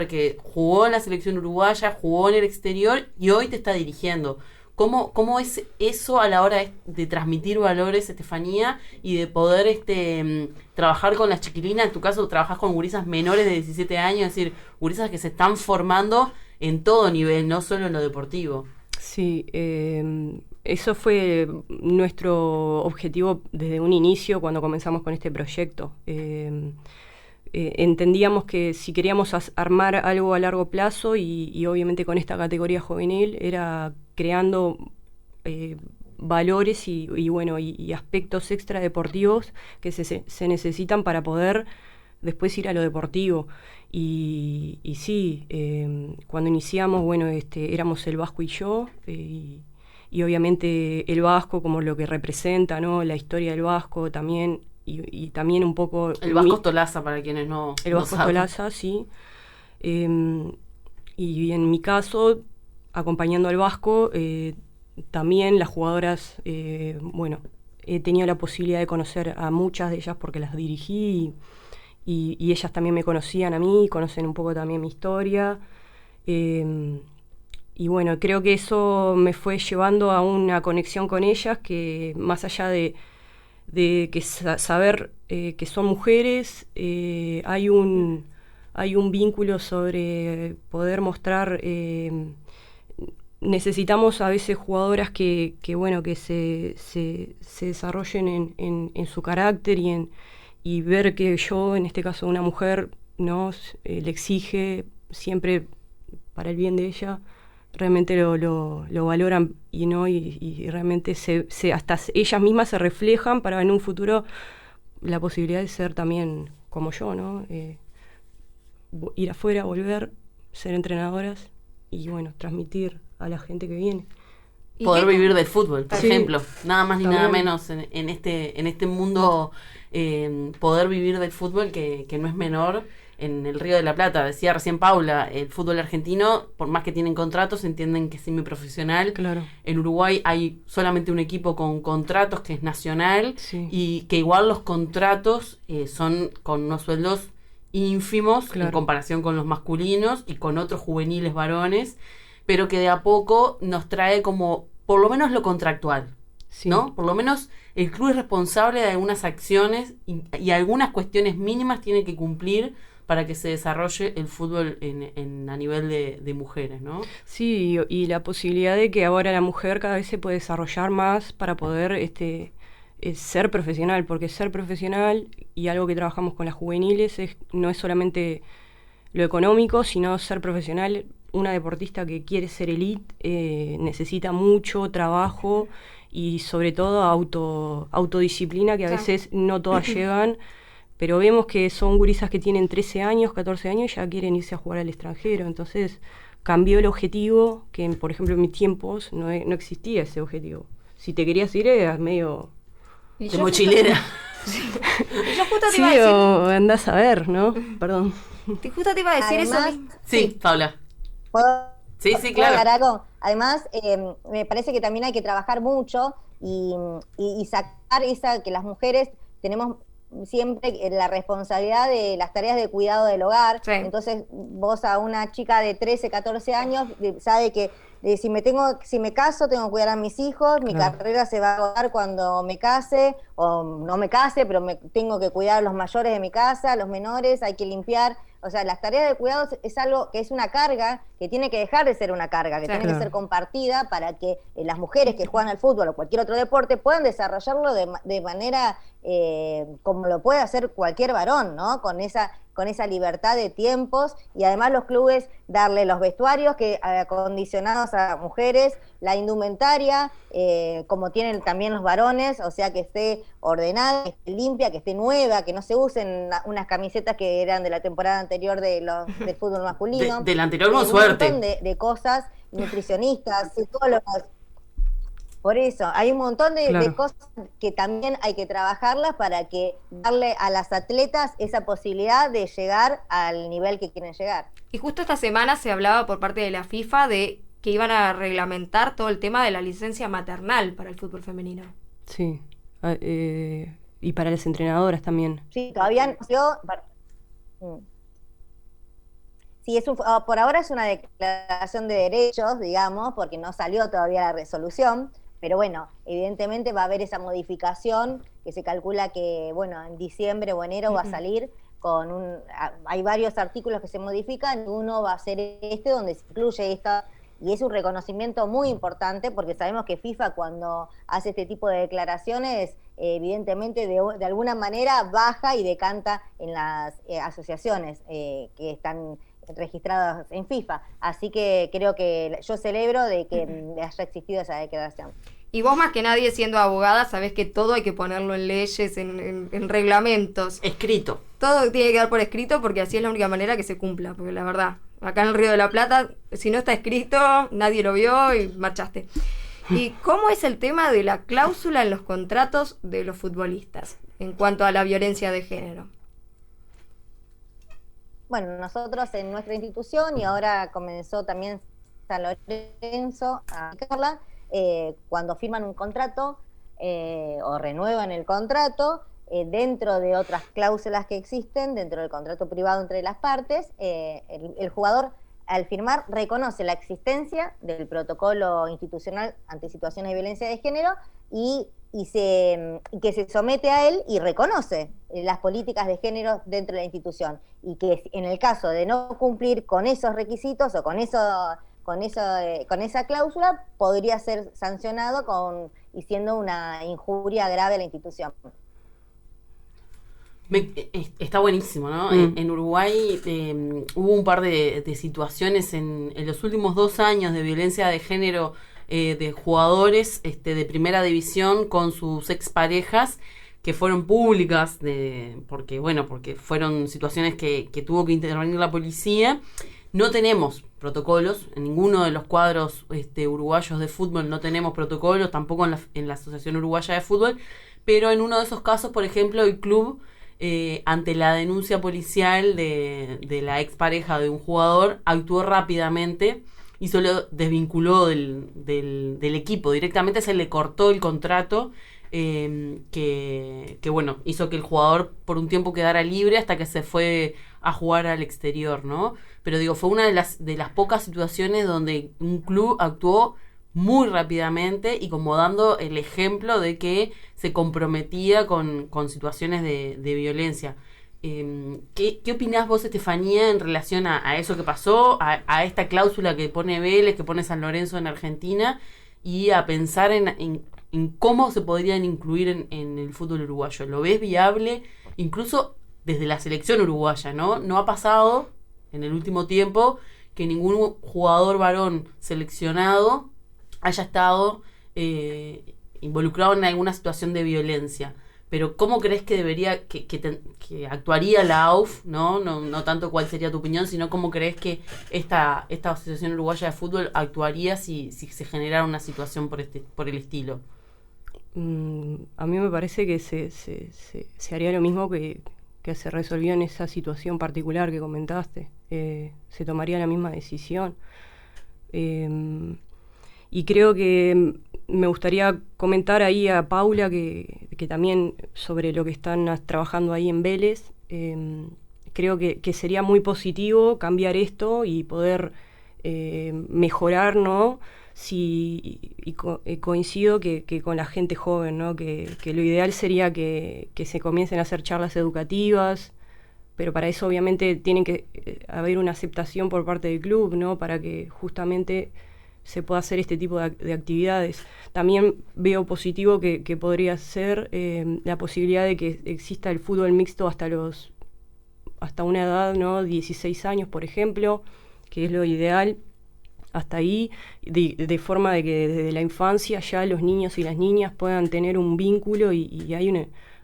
que jugó en la selección uruguaya, jugó en el exterior y hoy te está dirigiendo. ¿Cómo es eso a la hora de transmitir valores, Estefanía, y de poder trabajar con las chiquilinas? En tu caso, trabajás con gurisas menores de 17 años, es decir, gurisas que se están formando en todo nivel, no solo en lo deportivo. Sí, eso fue nuestro objetivo desde un inicio cuando comenzamos con este proyecto. Entendíamos que si queríamos armar algo a largo plazo y obviamente con esta categoría juvenil era creando valores y aspectos extradeportivos que se necesitan para poder después ir a lo deportivo. Y sí, cuando iniciamos, bueno, éramos el Vasco y yo, y obviamente el Vasco como lo que representa, ¿no? La historia del Vasco también, y también un poco... El Vasco Tolaza, para quienes no El Vasco saben. Tolaza, sí. Y en mi caso, acompañando al Vasco, también las jugadoras, bueno, he tenido la posibilidad de conocer a muchas de ellas porque las dirigí y ellas también me conocían a mí, conocen un poco también mi historia. Y bueno, creo que eso me fue llevando a una conexión con ellas que más allá de que saber que son mujeres, hay un vínculo sobre poder mostrar. Necesitamos a veces jugadoras que se desarrollen en su carácter y ver que yo, en este caso una mujer, ¿no? Le exige siempre para el bien de ella, realmente lo valoran y realmente hasta ellas mismas se reflejan para en un futuro la posibilidad de ser también como yo, ¿no? Ir afuera, volver, ser entrenadoras y bueno, transmitir a la gente que viene. Poder vivir del fútbol, por Sí. ejemplo, nada más ni También. nada menos en este mundo, poder vivir del fútbol que no es menor. En el Río de la Plata, decía recién Paula, el fútbol argentino, por más que tienen contratos, entienden que es semiprofesional. Claro. En Uruguay hay solamente un equipo con contratos que es nacional, Sí. y que igual los contratos son con unos sueldos ínfimos Claro. en comparación con los masculinos y con otros juveniles varones, pero que de a poco nos trae como por lo menos lo contractual, Sí. ¿no? Por lo menos el club es responsable de algunas acciones y algunas cuestiones mínimas tiene que cumplir para que se desarrolle el fútbol a nivel de mujeres, ¿no? Sí, y la posibilidad de que ahora la mujer cada vez se puede desarrollar más para poder ser profesional, porque ser profesional, y algo que trabajamos con las juveniles, no es solamente lo económico, sino ser profesional. Una deportista que quiere ser elite necesita mucho trabajo y sobre todo autodisciplina, que a Claro. veces no todas llegan. Pero vemos que son gurisas que tienen 13 años, 14 años y ya quieren irse a jugar al extranjero. Entonces cambió el objetivo, que por ejemplo en mis tiempos no existía ese objetivo. Si te querías ir eras medio... Y De yo mochilera. Yo justo te Sí, iba a decir, o andás a ver, ¿no? Perdón. justo te iba a decir Además, eso mismo. Sí, Paula. ¿Puedo, Sí, puedo claro. agregar algo? Además, me parece que también hay que trabajar mucho y sacar esa que las mujeres tenemos siempre la responsabilidad de las tareas de cuidado del hogar. Sí. Entonces vos a una chica de 13, 14 años sabe que si me caso tengo que cuidar a mis hijos, mi Claro. carrera se va a agotar cuando me case, o no me case, pero tengo que cuidar a los mayores de mi casa, a los menores, hay que limpiar. O sea, las tareas de cuidado es algo que es una carga, que tiene que dejar de ser una carga, que Sí. tiene Claro. que ser compartida para que las mujeres que juegan al fútbol o cualquier otro deporte puedan desarrollarlo de manera como lo puede hacer cualquier varón, ¿no? Con esa libertad de tiempos, y además los clubes darle los vestuarios acondicionados a mujeres, la indumentaria, como tienen también los varones, o sea, que esté ordenada, que esté limpia, que esté nueva, que no se usen unas camisetas que eran de la temporada anterior del fútbol masculino. Del anterior con Un suerte. montón de cosas, nutricionistas, psicólogos. Por eso, hay un montón de Claro. cosas que también hay que trabajarlas para que darle a las atletas esa posibilidad de llegar al nivel que quieren llegar. Y justo esta semana se hablaba por parte de la FIFA de que iban a reglamentar todo el tema de la licencia maternal para el fútbol femenino. Sí. Y para las entrenadoras también. Sí, todavía no. Sí, por ahora es una declaración de derechos, digamos, porque no salió todavía la resolución, pero bueno, evidentemente va a haber esa modificación que se calcula que, bueno, en diciembre o enero va a salir hay varios artículos que se modifican, uno va a ser donde se incluye esta, y es un reconocimiento muy importante porque sabemos que FIFA cuando hace este tipo de declaraciones, evidentemente de alguna manera baja y decanta en las asociaciones que están registradas en FIFA. Así que creo que yo celebro de que haya existido esa declaración. Y vos más que nadie siendo abogada sabés que todo hay que ponerlo en leyes, en reglamentos. Escrito. Todo tiene que quedar por escrito porque así es la única manera que se cumpla. Porque la verdad, acá en el Río de la Plata, si no está escrito, nadie lo vio y marchaste. ¿Y cómo es el tema de la cláusula en los contratos de los futbolistas en cuanto a la violencia de género? Bueno, nosotros en nuestra institución, y ahora comenzó también San Lorenzo a aplicarla, cuando firman un contrato o renuevan el contrato, dentro de otras cláusulas que existen, dentro del contrato privado entre las partes, el jugador al firmar reconoce la existencia del protocolo institucional ante situaciones de violencia de género y que se somete a él y reconoce las políticas de género dentro de la institución, y que en el caso de no cumplir con esos requisitos o con esa cláusula podría ser sancionado y siendo una injuria grave a la institución. Está buenísimo, ¿no? En Uruguay hubo un par de situaciones en los últimos 2 años de violencia de género de jugadores de primera división con sus exparejas que fueron públicas porque fueron situaciones que tuvo que intervenir la policía. No tenemos protocolos en ninguno de los cuadros uruguayos de fútbol, no tenemos protocolos, tampoco en la Asociación Uruguaya de Fútbol, pero en uno de esos casos, por ejemplo, el club ante la denuncia policial de la expareja de un jugador actuó rápidamente y solo desvinculó del equipo, directamente se le cortó el contrato, que hizo que el jugador por un tiempo quedara libre hasta que se fue a jugar al exterior, ¿no? Pero digo, fue una de las pocas situaciones donde un club actuó muy rápidamente y como dando el ejemplo de que se comprometía con situaciones de violencia. ¿Qué opinás vos, Estefanía, en relación a eso que pasó, a esta cláusula que pone Vélez, que pone San Lorenzo en Argentina, y a pensar en cómo se podrían incluir en el fútbol uruguayo? ¿Lo ves viable? Incluso desde la selección uruguaya, ¿no? No ha pasado en el último tiempo que ningún jugador varón seleccionado haya estado involucrado en alguna situación de violencia. Pero ¿cómo crees que debería, que actuaría la AUF, ¿no? No tanto cuál sería tu opinión, sino cómo crees que esta Asociación Uruguaya de Fútbol actuaría si se generara una situación por el estilo? A mí me parece que se haría lo mismo que se resolvió en esa situación particular que comentaste. Se tomaría la misma decisión. Y Y creo que me gustaría comentar ahí a Paula que también sobre lo que están trabajando ahí en Vélez. Creo que sería muy positivo cambiar esto y poder mejorar, ¿no? Coincido que con la gente joven, ¿no? Que lo ideal sería que se comiencen a hacer charlas educativas, pero para eso obviamente tienen que haber una aceptación por parte del club, ¿no? Para que justamente se pueda hacer este tipo de actividades. También veo positivo que podría ser la posibilidad de que exista el fútbol mixto hasta una edad, ¿no? 16 años, por ejemplo, que es lo ideal. Hasta ahí, de forma de que desde la infancia ya los niños y las niñas puedan tener un vínculo y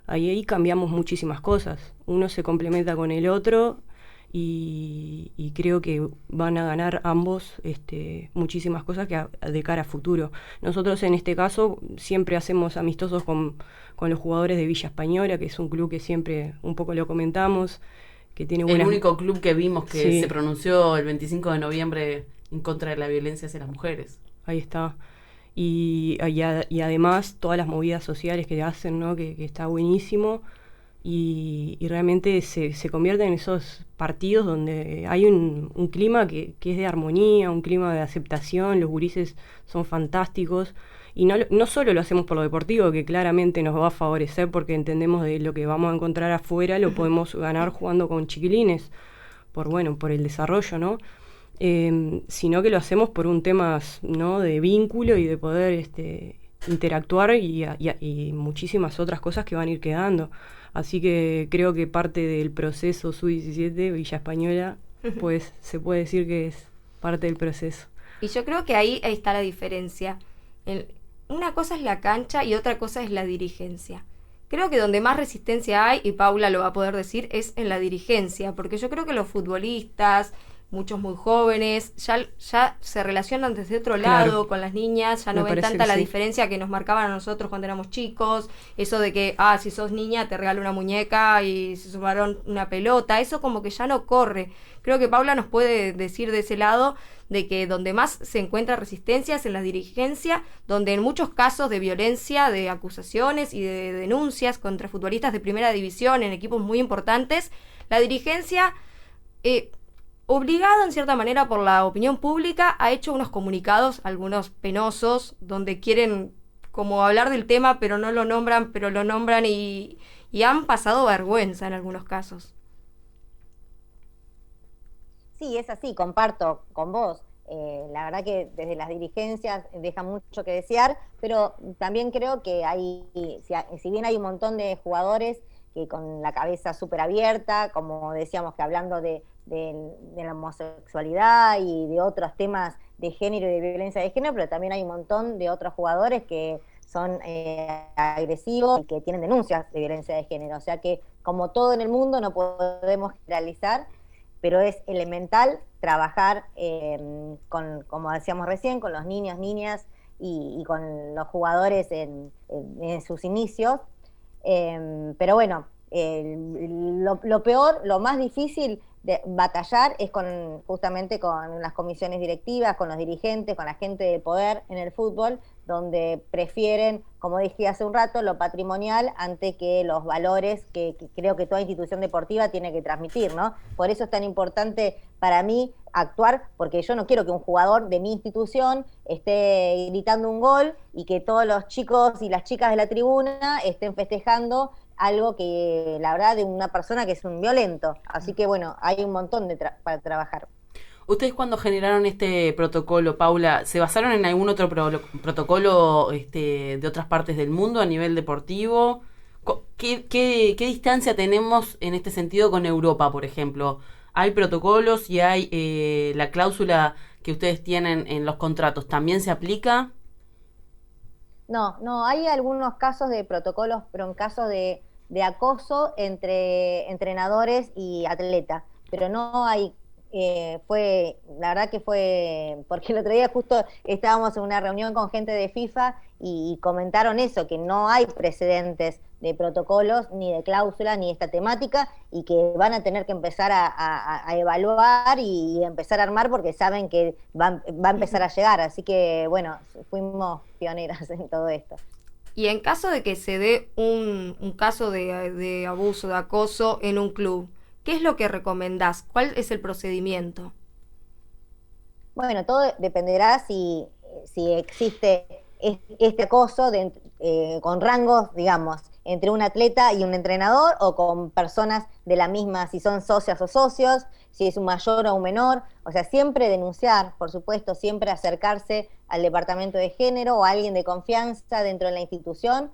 ahí cambiamos muchísimas cosas. Uno se complementa con el otro y creo que van a ganar ambos muchísimas cosas de cara a futuro. Nosotros en este caso siempre hacemos amistosos con los jugadores de Villa Española, que es un club que siempre un poco lo comentamos, que tiene buenas... El único club que vimos que se pronunció el 25 de noviembre en contra de la violencia hacia las mujeres. Ahí está. Y además todas las movidas sociales que hacen, ¿no? Que está buenísimo. Y realmente se convierten en esos partidos donde hay un clima que es de armonía, un clima de aceptación. Los gurises son fantásticos. Y no solo lo hacemos por lo deportivo, que claramente nos va a favorecer porque entendemos de lo que vamos a encontrar afuera, lo podemos ganar jugando con chiquilines, por el desarrollo, ¿no? Sino que lo hacemos por un tema, ¿no? De vínculo y de poder interactuar y muchísimas otras cosas que van a ir quedando. Así que creo que parte del proceso Sub-17, Villa Española, pues se puede decir que es parte del proceso. Y yo creo que ahí está la diferencia. Una cosa es la cancha y otra cosa es la dirigencia. Creo que donde más resistencia hay, y Paula lo va a poder decir, es en la dirigencia, porque yo creo que los futbolistas, muchos muy jóvenes, ya se relacionan desde otro lado con las niñas, ya no ven tanta la diferencia que nos marcaban a nosotros cuando éramos chicos, eso de que, si sos niña te regalo una muñeca y si sos varón una pelota, eso como que ya no corre. Creo que Paula nos puede decir de ese lado de que donde más se encuentra resistencia es en la dirigencia, donde en muchos casos de violencia, de acusaciones y de denuncias contra futbolistas de primera división en equipos muy importantes, la dirigencia... obligado en cierta manera por la opinión pública, ha hecho unos comunicados, algunos penosos, donde quieren como hablar del tema, pero no lo nombran, pero lo nombran y han pasado vergüenza en algunos casos. Sí, es así, comparto con vos. La verdad que desde las dirigencias deja mucho que desear, pero también creo que si bien hay un montón de jugadores que con la cabeza súper abierta, como decíamos que hablando de la homosexualidad y de otros temas de género y de violencia de género, pero también hay un montón de otros jugadores que son agresivos y que tienen denuncias de violencia de género. O sea que, como todo en el mundo, no podemos generalizar, pero es elemental trabajar como decíamos recién, con los niños, niñas y con los jugadores en sus inicios. Pero bueno, lo peor, lo más difícil de batallar es justamente con las comisiones directivas, con los dirigentes, con la gente de poder en el fútbol, donde prefieren, como dije hace un rato, lo patrimonial ante que los valores que creo que toda institución deportiva tiene que transmitir, ¿no? Por eso es tan importante para mí actuar, porque yo no quiero que un jugador de mi institución esté gritando un gol y que todos los chicos y las chicas de la tribuna estén festejando algo que, la verdad, de una persona que es un violento. Así que, bueno, hay un montón para trabajar. Ustedes cuando generaron este protocolo, Paula, ¿se basaron en algún otro protocolo de otras partes del mundo a nivel deportivo? ¿Qué distancia tenemos en este sentido con Europa, por ejemplo? ¿Hay protocolos y hay la cláusula que ustedes tienen en los contratos? ¿También se aplica? No, hay algunos casos de protocolos, pero en casos de acoso entre entrenadores y atletas, pero no hay, la verdad que fue, porque el otro día justo estábamos en una reunión con gente de FIFA y comentaron eso, que no hay precedentes de protocolos, ni de cláusulas, ni de esta temática, y que van a tener que empezar a evaluar y empezar a armar porque saben que va a empezar a llegar. Así que, bueno, fuimos pioneras en todo esto. Y en caso de que se dé un caso de abuso, de acoso en un club, ¿qué es lo que recomendás? ¿Cuál es el procedimiento? Bueno, todo dependerá si existe este acoso con rangos, digamos, entre un atleta y un entrenador, o con personas de la misma, si son socias o socios, si es un mayor o un menor. O sea, siempre denunciar, por supuesto, siempre acercarse al departamento de género o a alguien de confianza dentro de la institución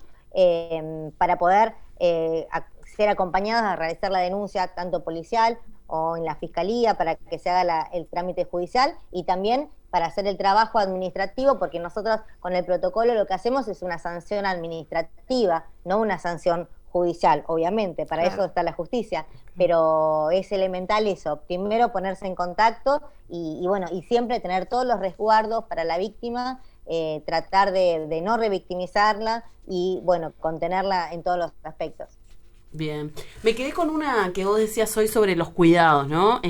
para poder ser acompañados a realizar la denuncia tanto policial o en la fiscalía para que se haga el trámite judicial, y también para hacer el trabajo administrativo, porque nosotros con el protocolo lo que hacemos es una sanción administrativa, no una sanción judicial, obviamente, para eso está la justicia, pero es elemental eso, primero ponerse en contacto y bueno, y siempre tener todos los resguardos para la víctima, tratar de no revictimizarla y bueno, contenerla en todos los aspectos. Bien, me quedé con una que vos decías hoy sobre los cuidados, ¿no?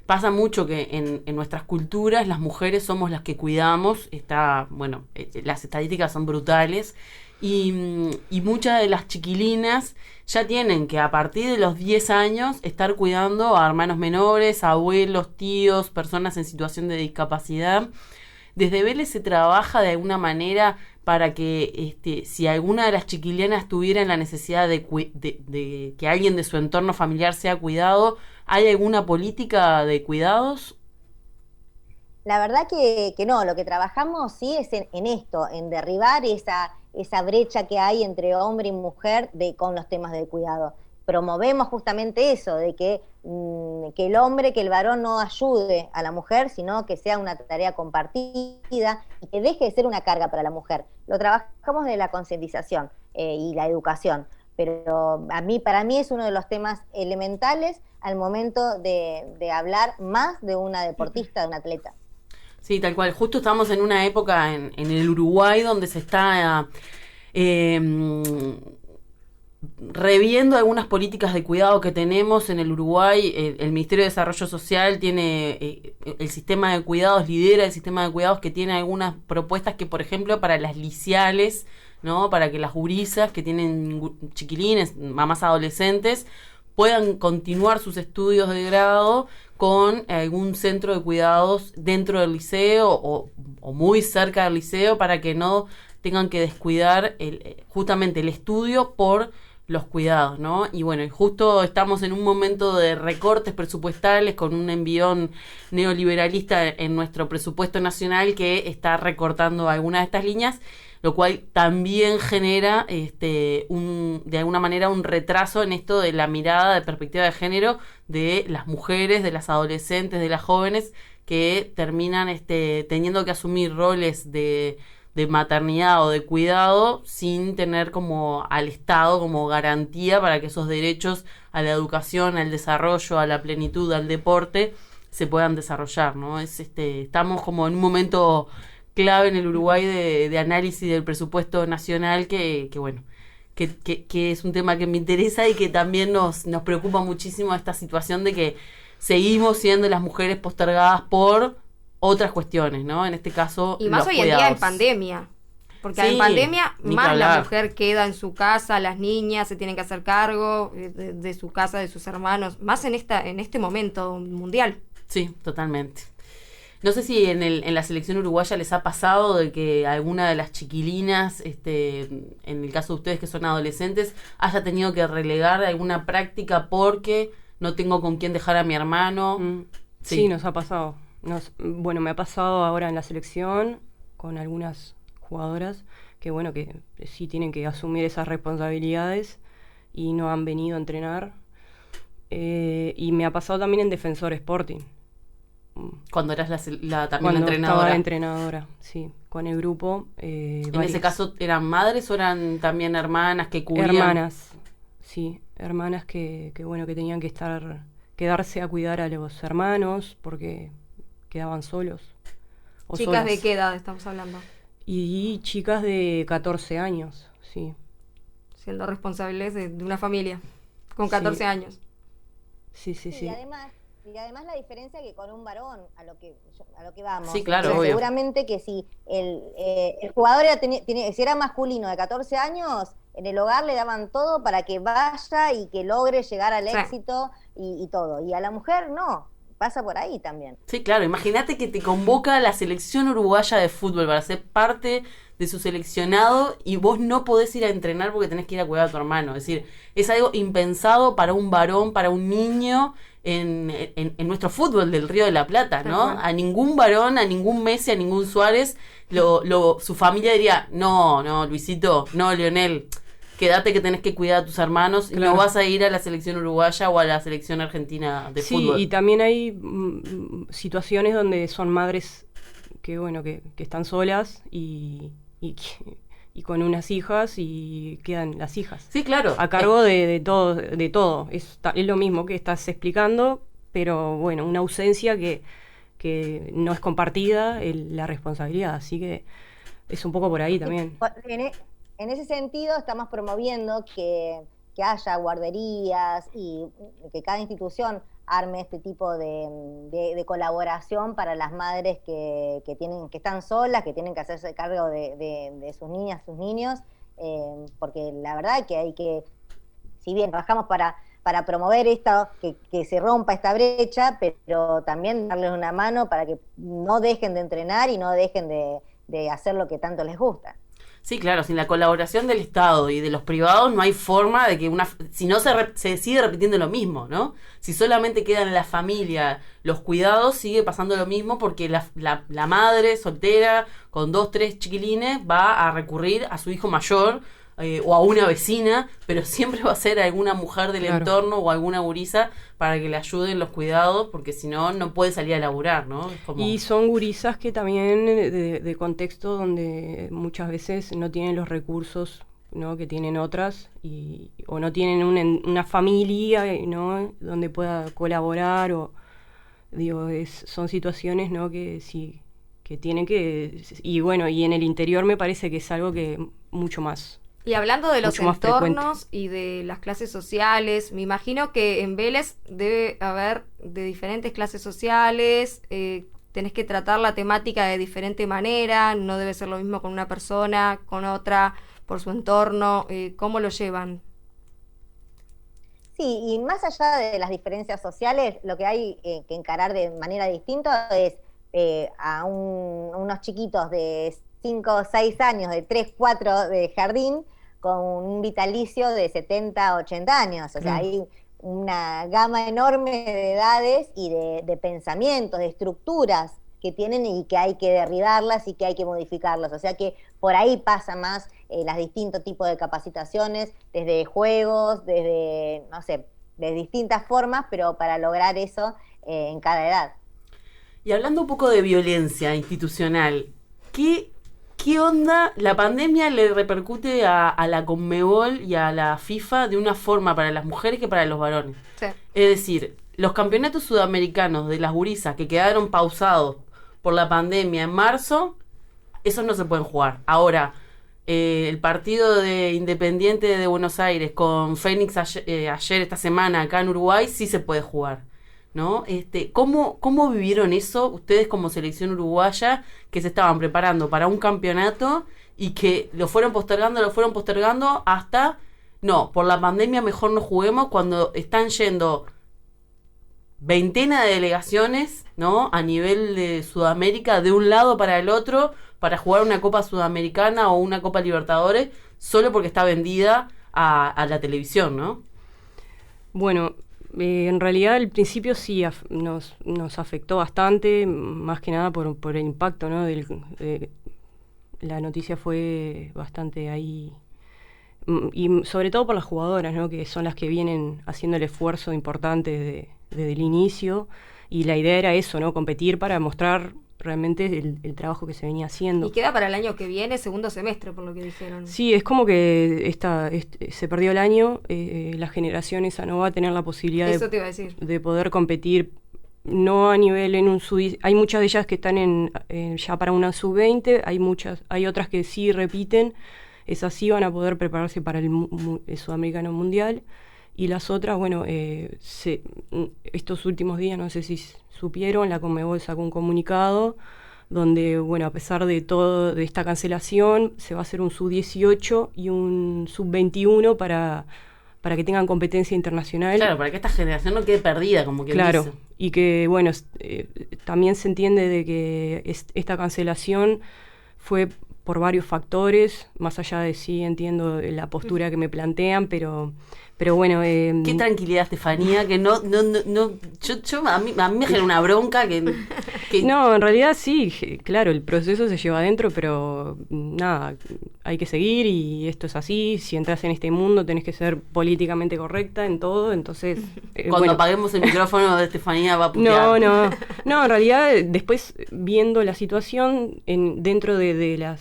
Pasa mucho que en nuestras culturas las mujeres somos las que cuidamos, bueno, las estadísticas son brutales, y muchas de las chiquilinas ya tienen que a partir de los 10 años estar cuidando a hermanos menores, a abuelos, tíos, personas en situación de discapacidad. Desde Vélez se trabaja de alguna manera para que si alguna de las chiquilinas tuviera la necesidad de que alguien de su entorno familiar sea cuidado, ¿hay alguna política de cuidados? La verdad que no, lo que trabajamos sí es en esto, en derribar esa brecha que hay entre hombre y mujer con los temas de cuidado. Promovemos justamente eso, de que el hombre, que el varón no ayude a la mujer, sino que sea una tarea compartida y que deje de ser una carga para la mujer. Lo trabajamos de la concientización y la educación, pero para mí es uno de los temas elementales al momento de hablar más de una deportista, de un atleta. Sí, tal cual. Justo estamos en una época en el Uruguay donde se está reviendo algunas políticas de cuidado que tenemos en el Uruguay. El Ministerio de Desarrollo Social tiene el sistema de cuidados, lidera el sistema de cuidados, que tiene algunas propuestas que, por ejemplo, para las liciales, ¿no? Para que las gurisas que tienen chiquilines, mamás adolescentes, puedan continuar sus estudios de grado con algún centro de cuidados dentro del liceo o muy cerca del liceo, para que no tengan que descuidar justamente el estudio por los cuidados, ¿no? Y bueno, justo estamos en un momento de recortes presupuestales con un envión neoliberalista en nuestro presupuesto nacional que está recortando algunas de estas líneas, lo cual también genera de alguna manera un retraso en esto de la mirada de perspectiva de género de las mujeres, de las adolescentes, de las jóvenes, que terminan teniendo que asumir roles de maternidad o de cuidado sin tener como al Estado como garantía para que esos derechos a la educación, al desarrollo, a la plenitud, al deporte se puedan desarrollar, ¿no? Estamos como en un momento clave en el Uruguay de análisis del presupuesto nacional que bueno, que es un tema que me interesa y que también nos preocupa muchísimo esta situación de que seguimos siendo las mujeres postergadas por otras cuestiones, ¿no? En este caso, y más los hoy en cuidados. día en pandemia. Porque Sí, en pandemia ni más que la hablar. mujer queda en su casa, las niñas se tienen que hacer cargo de su casa, de sus hermanos, más en este momento mundial. Sí, totalmente. No sé si en la selección uruguaya les ha pasado de que alguna de las chiquilinas, en el caso de ustedes que son adolescentes, haya tenido que relegar alguna práctica porque no tengo con quién dejar a mi hermano. Sí, nos ha pasado. Bueno, me ha pasado ahora en la selección con algunas jugadoras que bueno, que sí tienen que asumir esas responsabilidades y no han venido a entrenar. Y me ha pasado también en Defensor Sporting. Cuando eras también la Cuando entrenadora. estaba entrenadora, sí, con el grupo. En varias. ese caso, ¿eran madres o eran también hermanas que cubrían? Hermanas, sí, hermanas que bueno, que tenían que quedarse a cuidar a los hermanos porque quedaban solos. o ¿Chicas solas. de qué edad estamos hablando? Y chicas de 14 años, sí. siendo responsables de una familia con 14 años. Sí. Y además la diferencia que con un varón, a lo que vamos. Sí, claro, Entonces, obvio. seguramente que si el jugador si era masculino de 14 años, en el hogar le daban todo para que vaya y que logre llegar al éxito y todo. Y a la mujer no, pasa por ahí también. Sí, claro, imagínate que te convoca la selección uruguaya de fútbol para ser parte de su seleccionado y vos no podés ir a entrenar porque tenés que ir a cuidar a tu hermano. Es decir, es algo impensado para un varón, para un niño en nuestro fútbol del Río de la Plata, ¿no? A ningún varón, a ningún Messi, a ningún Suárez, su familia diría, no, Luisito, no, Lionel, quédate que tenés que cuidar a tus hermanos, claro, y no vas a ir a la selección uruguaya o a la selección argentina de fútbol. Sí, y también hay situaciones donde son madres que están solas y con unas hijas y quedan las hijas. Sí, claro. A cargo de todo. Es lo mismo que estás explicando, pero bueno, una ausencia que no es compartida la responsabilidad, así que es un poco por ahí también. En ese sentido estamos promoviendo que haya guarderías y que cada institución arme este tipo de colaboración para las madres que están solas, que tienen que hacerse cargo de sus niñas, sus niños, porque la verdad que hay que, si bien trabajamos para promover esto, que se rompa esta brecha, pero también darles una mano para que no dejen de entrenar y no dejen de hacer lo que tanto les gusta. Sí, claro, sin la colaboración del Estado y de los privados no hay forma de que si no se sigue repitiendo lo mismo, ¿no? Si solamente quedan en la familia los cuidados, sigue pasando lo mismo porque la madre soltera con 2, 3 chiquilines va a recurrir a su hijo mayor o a una vecina, pero siempre va a ser alguna mujer del entorno o alguna gurisa para que le ayuden los cuidados, porque si no, no puede salir a laburar, ¿no? Es como... Y son gurisas que también de contexto donde muchas veces no tienen los recursos, ¿no?, que tienen otras, o no tienen una familia, ¿no?, donde pueda colaborar, son situaciones, ¿no?, que sí, que tienen que... Y bueno, y en el interior me parece que es algo que mucho más... Y hablando de los entornos y de las clases sociales, me imagino que en Vélez debe haber de diferentes clases sociales, tenés que tratar la temática de diferente manera, no debe ser lo mismo con una persona, con otra, por su entorno, ¿cómo lo llevan? Sí, y más allá de las diferencias sociales, lo que hay que encarar de manera distinta es a unos chiquitos de 5 o 6 años, de 3, 4 de jardín, con un vitalicio de 70, 80 años. O sea, hay una gama enorme de edades y de pensamientos, de estructuras que tienen y que hay que derribarlas y que hay que modificarlas. O sea que por ahí pasa más los distintos tipos de capacitaciones, desde juegos, desde, no sé, de distintas formas, pero para lograr eso en cada edad. Y hablando un poco de violencia institucional, ¿qué onda? La pandemia le repercute a la Conmebol y a la FIFA de una forma para las mujeres que para los varones. Sí. Es decir, los campeonatos sudamericanos de las gurisas que quedaron pausados por la pandemia en marzo, esos no se pueden jugar. Ahora, el partido de Independiente de Buenos Aires con Fénix ayer esta semana acá en Uruguay sí se puede jugar, ¿no? ¿Cómo vivieron eso ustedes como selección uruguaya que se estaban preparando para un campeonato y que lo fueron postergando hasta, no, por la pandemia mejor no juguemos, cuando están yendo veintena de delegaciones, ¿no?, a nivel de Sudamérica, de un lado para el otro, para jugar una Copa Sudamericana o una Copa Libertadores, solo porque está vendida a la televisión, ¿no? Bueno, en realidad al principio sí nos afectó bastante, más que nada por el impacto, ¿no? La noticia fue bastante ahí, y sobre todo por las jugadoras, ¿no?, que son las que vienen haciendo el esfuerzo importante desde el inicio, y la idea era eso, ¿no?, competir para mostrar realmente el trabajo que se venía haciendo. Y queda para el año que viene, segundo semestre, por lo que dijeron. Sí, es como que se perdió el año, la generación esa no va a tener la posibilidad eso te iba a decir, de poder competir, no a nivel en un sub, hay muchas de ellas que están ya para una sub-20, hay otras que sí repiten, esas sí van a poder prepararse para el Sudamericano Mundial. Y las otras, bueno, estos últimos días, no sé si supieron, la Conmebol sacó un comunicado donde, bueno, a pesar de todo, de esta cancelación, se va a hacer un sub-18 y un sub-21 para que tengan competencia internacional. Claro, para que esta generación no quede perdida, como que claro, dice. Y que, bueno, también se entiende de que esta cancelación fue por varios factores, más allá de sí entiendo la postura que me plantean, pero bueno... Qué tranquilidad, Estefanía, que no a mí me genera una bronca que... No, en realidad sí, claro, el proceso se lleva adentro, pero nada, hay que seguir y esto es así, si entras en este mundo tenés que ser políticamente correcta en todo, entonces... Cuando apaguemos el micrófono de Estefanía va a putear. No, en realidad después viendo la situación dentro de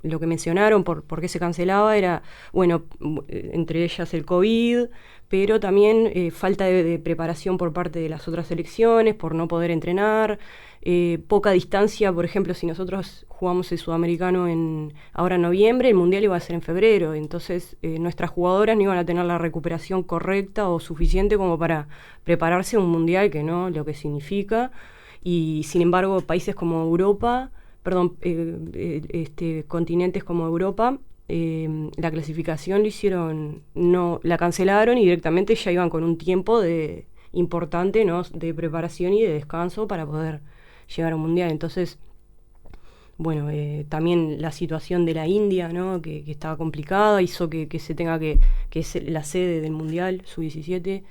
lo que mencionaron, por qué se cancelaba, era, bueno, entre ellas el COVID, pero también falta de preparación por parte de las otras selecciones, por no poder entrenar, poca distancia, por ejemplo, si nosotros jugamos el Sudamericano ahora en noviembre, el Mundial iba a ser en febrero, entonces nuestras jugadoras no iban a tener la recuperación correcta o suficiente como para prepararse a un Mundial, que no, lo que significa, y sin embargo países como Europa, continentes como Europa, la clasificación la cancelaron y directamente ya iban con un tiempo importante, ¿no?, de preparación y de descanso para poder llegar a un mundial. Entonces, bueno, también la situación de la India, ¿no?, que estaba complicada, hizo que se tenga que es la sede del mundial sub-17,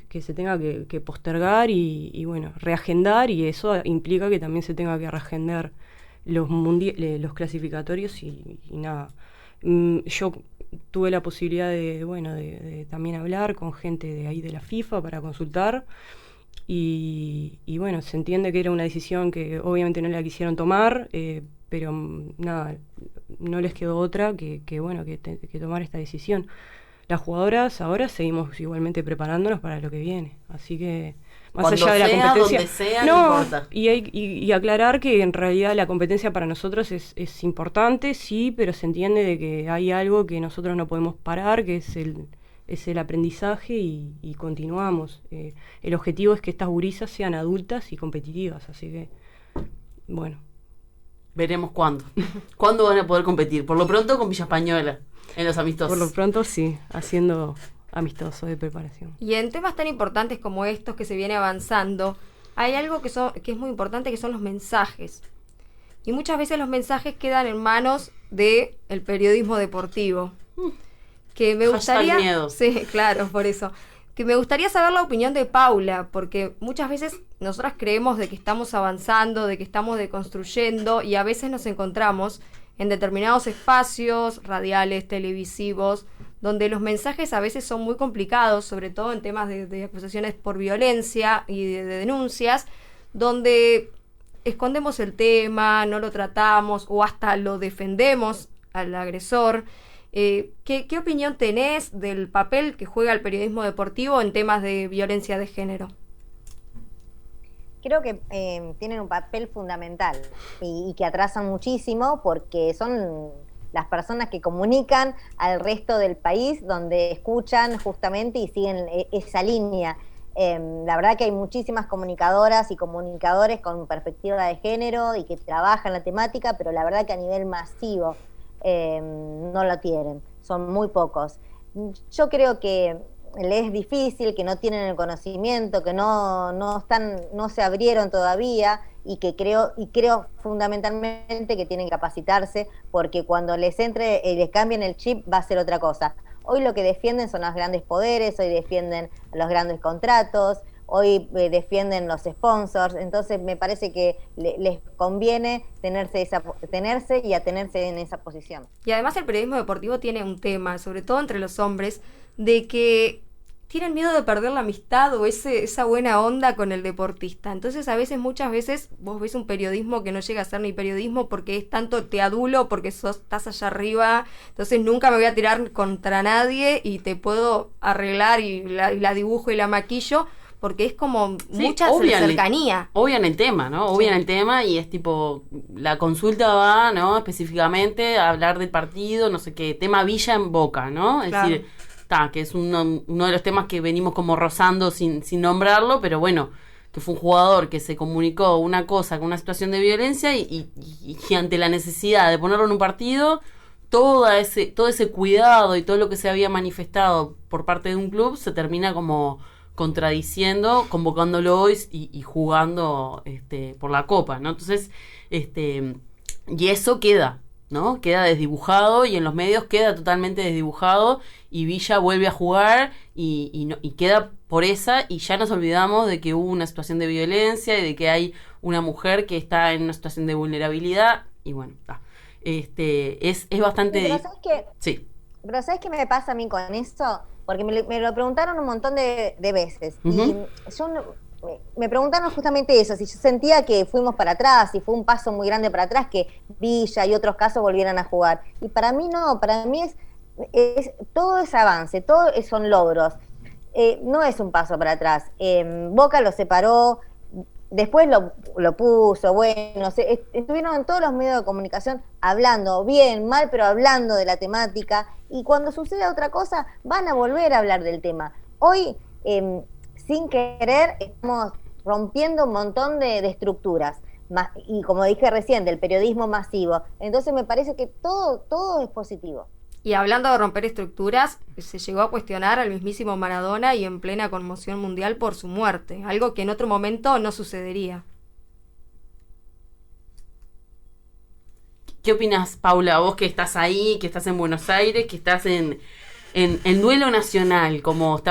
que se tenga que postergar y bueno, reagendar, y eso implica que también se tenga que reagendar los clasificatorios y nada. Yo tuve la posibilidad de también hablar con gente de ahí de la FIFA para consultar y bueno, se entiende que era una decisión que obviamente no la quisieron tomar, pero nada, no les quedó otra que tomar esta decisión. Las jugadoras ahora seguimos igualmente preparándonos para lo que viene, así que más Cuando allá de la sea, competencia, donde sea, no importa. Y aclarar que en realidad la competencia para nosotros es importante, sí, pero se entiende de que hay algo que nosotros no podemos parar, que es el aprendizaje y continuamos. El objetivo es que estas gurisas sean adultas y competitivas, así que, bueno. Veremos cuándo. ¿Cuándo van a poder competir? Por lo pronto con Villa Española, en los amistosos. Por lo pronto sí, haciendo amistoso de preparación. Y en temas tan importantes como estos que se viene avanzando, hay algo que es muy importante, que son los mensajes. Y muchas veces los mensajes quedan en manos del periodismo deportivo. Que me gustaría... miedo. Sí, claro, por eso. Que me gustaría saber la opinión de Paula, porque muchas veces nosotras creemos de que estamos avanzando, de que estamos deconstruyendo, y a veces nos encontramos en determinados espacios radiales, televisivos, donde los mensajes a veces son muy complicados, sobre todo en temas de acusaciones por violencia y de denuncias, donde escondemos el tema, no lo tratamos o hasta lo defendemos al agresor. ¿Qué opinión tenés del papel que juega el periodismo deportivo en temas de violencia de género? Creo que tienen un papel fundamental y que atrasan muchísimo porque son las personas que comunican al resto del país, donde escuchan justamente y siguen esa línea. La verdad que hay muchísimas comunicadoras y comunicadores con perspectiva de género y que trabajan la temática, pero la verdad que a nivel masivo no lo tienen, son muy pocos. Yo creo que les es difícil, que no tienen el conocimiento, que no se abrieron todavía y que creo fundamentalmente que tienen que capacitarse, porque cuando les cambien el chip va a ser otra cosa. Hoy lo que defienden son los grandes poderes, hoy defienden los grandes contratos, hoy defienden los sponsors, entonces me parece que les conviene tenerse y atenerse en esa posición. Y además el periodismo deportivo tiene un tema, sobre todo entre los hombres, de que tienen miedo de perder la amistad o esa buena onda con el deportista. Entonces muchas veces vos ves un periodismo que no llega a ser ni periodismo porque es tanto te adulo, porque estás allá arriba, entonces nunca me voy a tirar contra nadie y te puedo arreglar y la dibujo y la maquillo, porque es como Sí, mucha cercanía. Obvian el tema, ¿no? Obvian el tema y es tipo, la consulta va, ¿no? Específicamente a hablar del partido, no sé qué, tema Villa en Boca, ¿no? Es Claro. decir, que es uno de los temas que venimos como rozando sin nombrarlo, pero bueno, que fue un jugador que se comunicó una cosa con una situación de violencia y ante la necesidad de ponerlo en un partido, todo ese cuidado y todo lo que se había manifestado por parte de un club se termina como contradiciendo, convocándolo y jugando por la Copa, ¿no? Entonces, y eso queda, ¿no? Queda desdibujado y en los medios queda totalmente desdibujado y Villa vuelve a jugar y queda por esa y ya nos olvidamos de que hubo una situación de violencia y de que hay una mujer que está en una situación de vulnerabilidad y bueno, es bastante... Pero ¿sabes qué? Sí. Pero ¿sabes qué me pasa a mí con eso? Porque me lo preguntaron un montón de veces. Ujú. Y yo me preguntaron justamente eso, si yo sentía que fuimos para atrás, si fue un paso muy grande para atrás, que Villa y otros casos volvieran a jugar. Y para mí no, para mí es todo es avance, todo son logros. No es un paso para atrás. Boca lo separó, después lo puso, bueno, estuvieron en todos los medios de comunicación hablando, bien, mal, pero hablando de la temática, y cuando suceda otra cosa, van a volver a hablar del tema. Hoy, sin querer, estamos rompiendo un montón de estructuras, y como dije recién, del periodismo masivo. Entonces me parece que todo es positivo. Y hablando de romper estructuras, se llegó a cuestionar al mismísimo Maradona y en plena conmoción mundial por su muerte, algo que en otro momento no sucedería. ¿Qué opinas, Paula? Vos que estás ahí, que estás en Buenos Aires, que estás en duelo nacional, como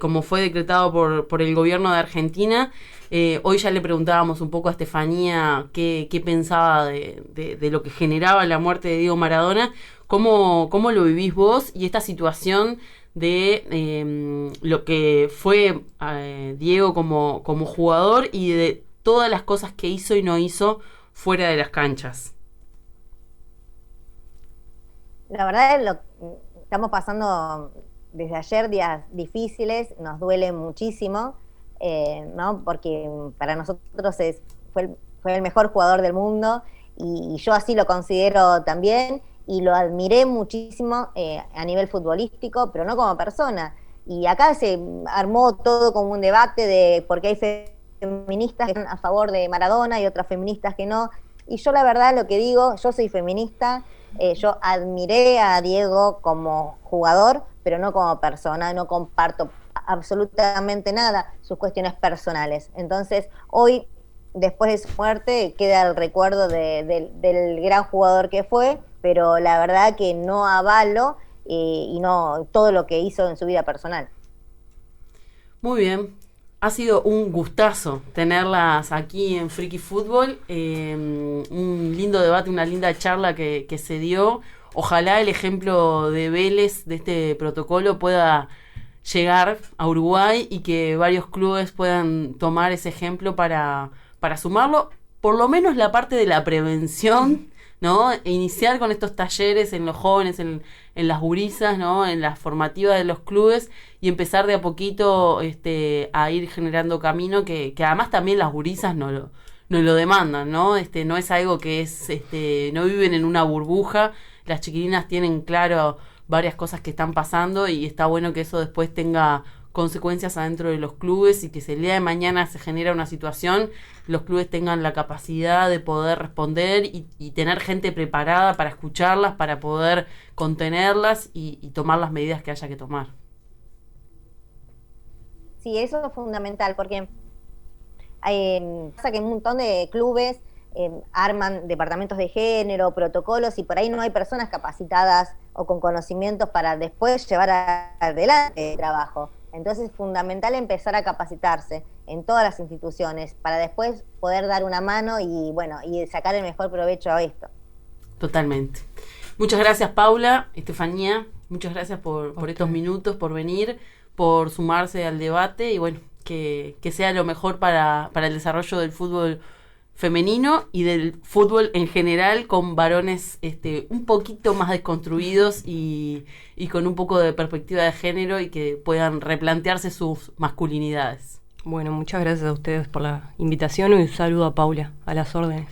como fue decretado por el gobierno de Argentina. Hoy ya le preguntábamos un poco a Estefanía qué pensaba de lo que generaba la muerte de Diego Maradona. ¿Cómo lo vivís vos y esta situación de lo que fue Diego como jugador y de todas las cosas que hizo y no hizo fuera de las canchas? La verdad, estamos pasando desde ayer días difíciles, nos duele muchísimo, ¿no? Porque para nosotros fue el mejor jugador del mundo y yo así lo considero también y lo admiré muchísimo a nivel futbolístico, pero no como persona. Y acá se armó todo como un debate de por qué hay feministas que están a favor de Maradona y otras feministas que no. Y yo la verdad lo que digo, yo soy feminista, yo admiré a Diego como jugador, pero no como persona, no comparto absolutamente nada sus cuestiones personales. Entonces, hoy, después de su muerte, queda el recuerdo del gran jugador que fue, pero la verdad que no avalo y no todo lo que hizo en su vida personal. Muy bien. Ha sido un gustazo tenerlas aquí en Friki Fútbol. Un lindo debate, una linda charla que se dio. Ojalá el ejemplo de Vélez, de este protocolo, pueda llegar a Uruguay y que varios clubes puedan tomar ese ejemplo para sumarlo. Por lo menos la parte de la prevención, ¿no? E iniciar con estos talleres en los jóvenes, en las gurisas, ¿no? En las formativas de los clubes y empezar de a poquito a ir generando camino que además también las gurisas no lo demandan, ¿no? No es algo que es no viven en una burbuja, las chiquilinas tienen claro varias cosas que están pasando y está bueno que eso después tenga consecuencias adentro de los clubes y que si el día de mañana se genera una situación, los clubes tengan la capacidad de poder responder y tener gente preparada para escucharlas, para poder contenerlas y tomar las medidas que haya que tomar. Sí, eso es fundamental, porque pasa que un montón de clubes arman departamentos de género, protocolos, y por ahí no hay personas capacitadas o con conocimientos para después llevar adelante el trabajo. Entonces es fundamental empezar a capacitarse en todas las instituciones para después poder dar una mano y bueno, y sacar el mejor provecho a esto. Totalmente. Muchas gracias, Paula, Estefanía, muchas gracias por estos minutos, por venir, por sumarse al debate y bueno, que sea lo mejor para el desarrollo del fútbol femenino y del fútbol en general, con varones un poquito más desconstruidos y con un poco de perspectiva de género y que puedan replantearse sus masculinidades. Bueno, muchas gracias a ustedes por la invitación y un saludo a Paula, a las órdenes.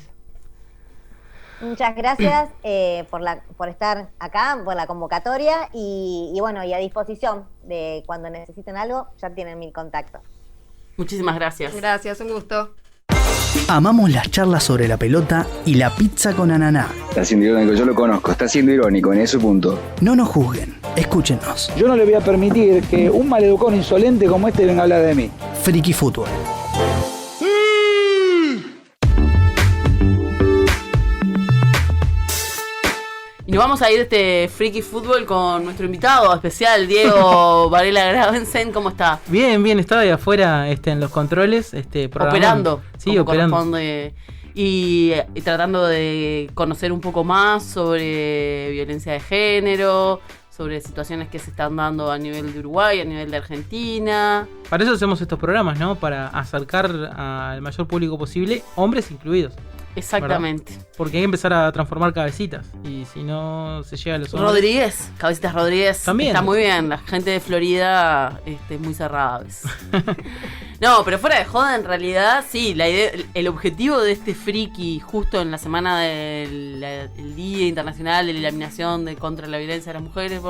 Muchas gracias por estar acá, por la convocatoria y bueno, y a disposición de cuando necesiten algo, ya tienen mi contacto. Muchísimas gracias. Gracias, un gusto. Amamos las charlas sobre la pelota y la pizza con ananá. Está siendo irónico, yo lo conozco, está siendo irónico en ese punto. No nos juzguen, escúchenos. Yo no le voy a permitir que un maleducado insolente como este venga a hablar de mí. Friki Fútbol. Y nos vamos a ir Friki Fútbol con nuestro invitado especial, Diego Varela Gravensen. ¿Cómo está? Bien, estaba ahí afuera en los controles. Operando. Sí, operando. Y tratando de conocer un poco más sobre violencia de género, sobre situaciones que se están dando a nivel de Uruguay, a nivel de Argentina. Para eso hacemos estos programas, ¿no? Para acercar al mayor público posible, hombres incluidos. Exactamente. ¿Verdad? Porque hay que empezar a transformar cabecitas. Y si no se llega a los hombres... Cabecitas Rodríguez. También. Está muy bien. La gente de Florida es muy cerrada a veces. No, pero fuera de joda, en realidad, sí, la idea, el objetivo de este friki, justo en la semana del Día Internacional de la Eliminación contra la Violencia de las Mujeres,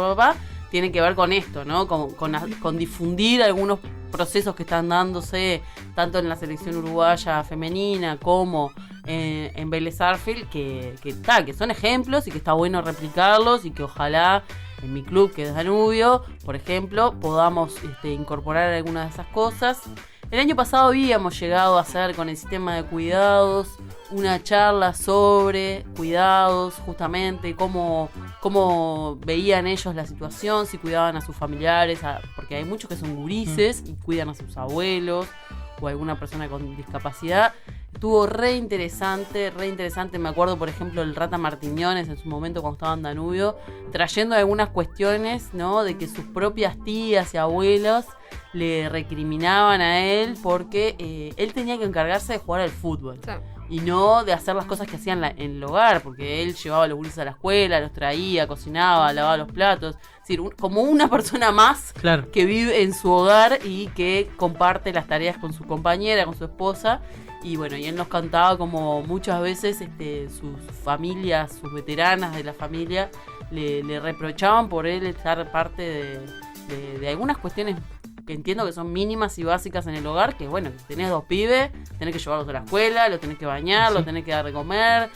tiene que ver con esto, ¿no? Con difundir algunos procesos que están dándose tanto en la selección uruguaya femenina como en Vélez Sarsfield, que son ejemplos y que está bueno replicarlos y que ojalá en mi club, que es Danubio, por ejemplo, podamos incorporar algunas de esas cosas. El año pasado habíamos llegado a hacer con el sistema de cuidados una charla sobre cuidados, justamente cómo veían ellos la situación, si cuidaban a sus familiares, porque hay muchos que son gurises y cuidan a sus abuelos o alguna persona con discapacidad. Estuvo re interesante. Me acuerdo, por ejemplo, el Rata Martiñones en su momento cuando estaba en Danubio, trayendo algunas cuestiones, ¿no? De que sus propias tías y abuelos le recriminaban a él porque él tenía que encargarse de jugar al fútbol. Sí. Y no de hacer las cosas que hacían en el hogar, porque él llevaba a los gurises a la escuela, los traía, cocinaba, lavaba los platos. Es decir, como una persona más, claro, que vive en su hogar y que comparte las tareas con su compañera, con su esposa. Y bueno, y él nos contaba como muchas veces sus familias, sus veteranas de la familia, le reprochaban por él estar parte de algunas cuestiones que entiendo que son mínimas y básicas en el hogar, que bueno, tenés 2 pibes, tenés que llevarlos a la escuela, los tenés que bañar, sí, los tenés que dar de comer,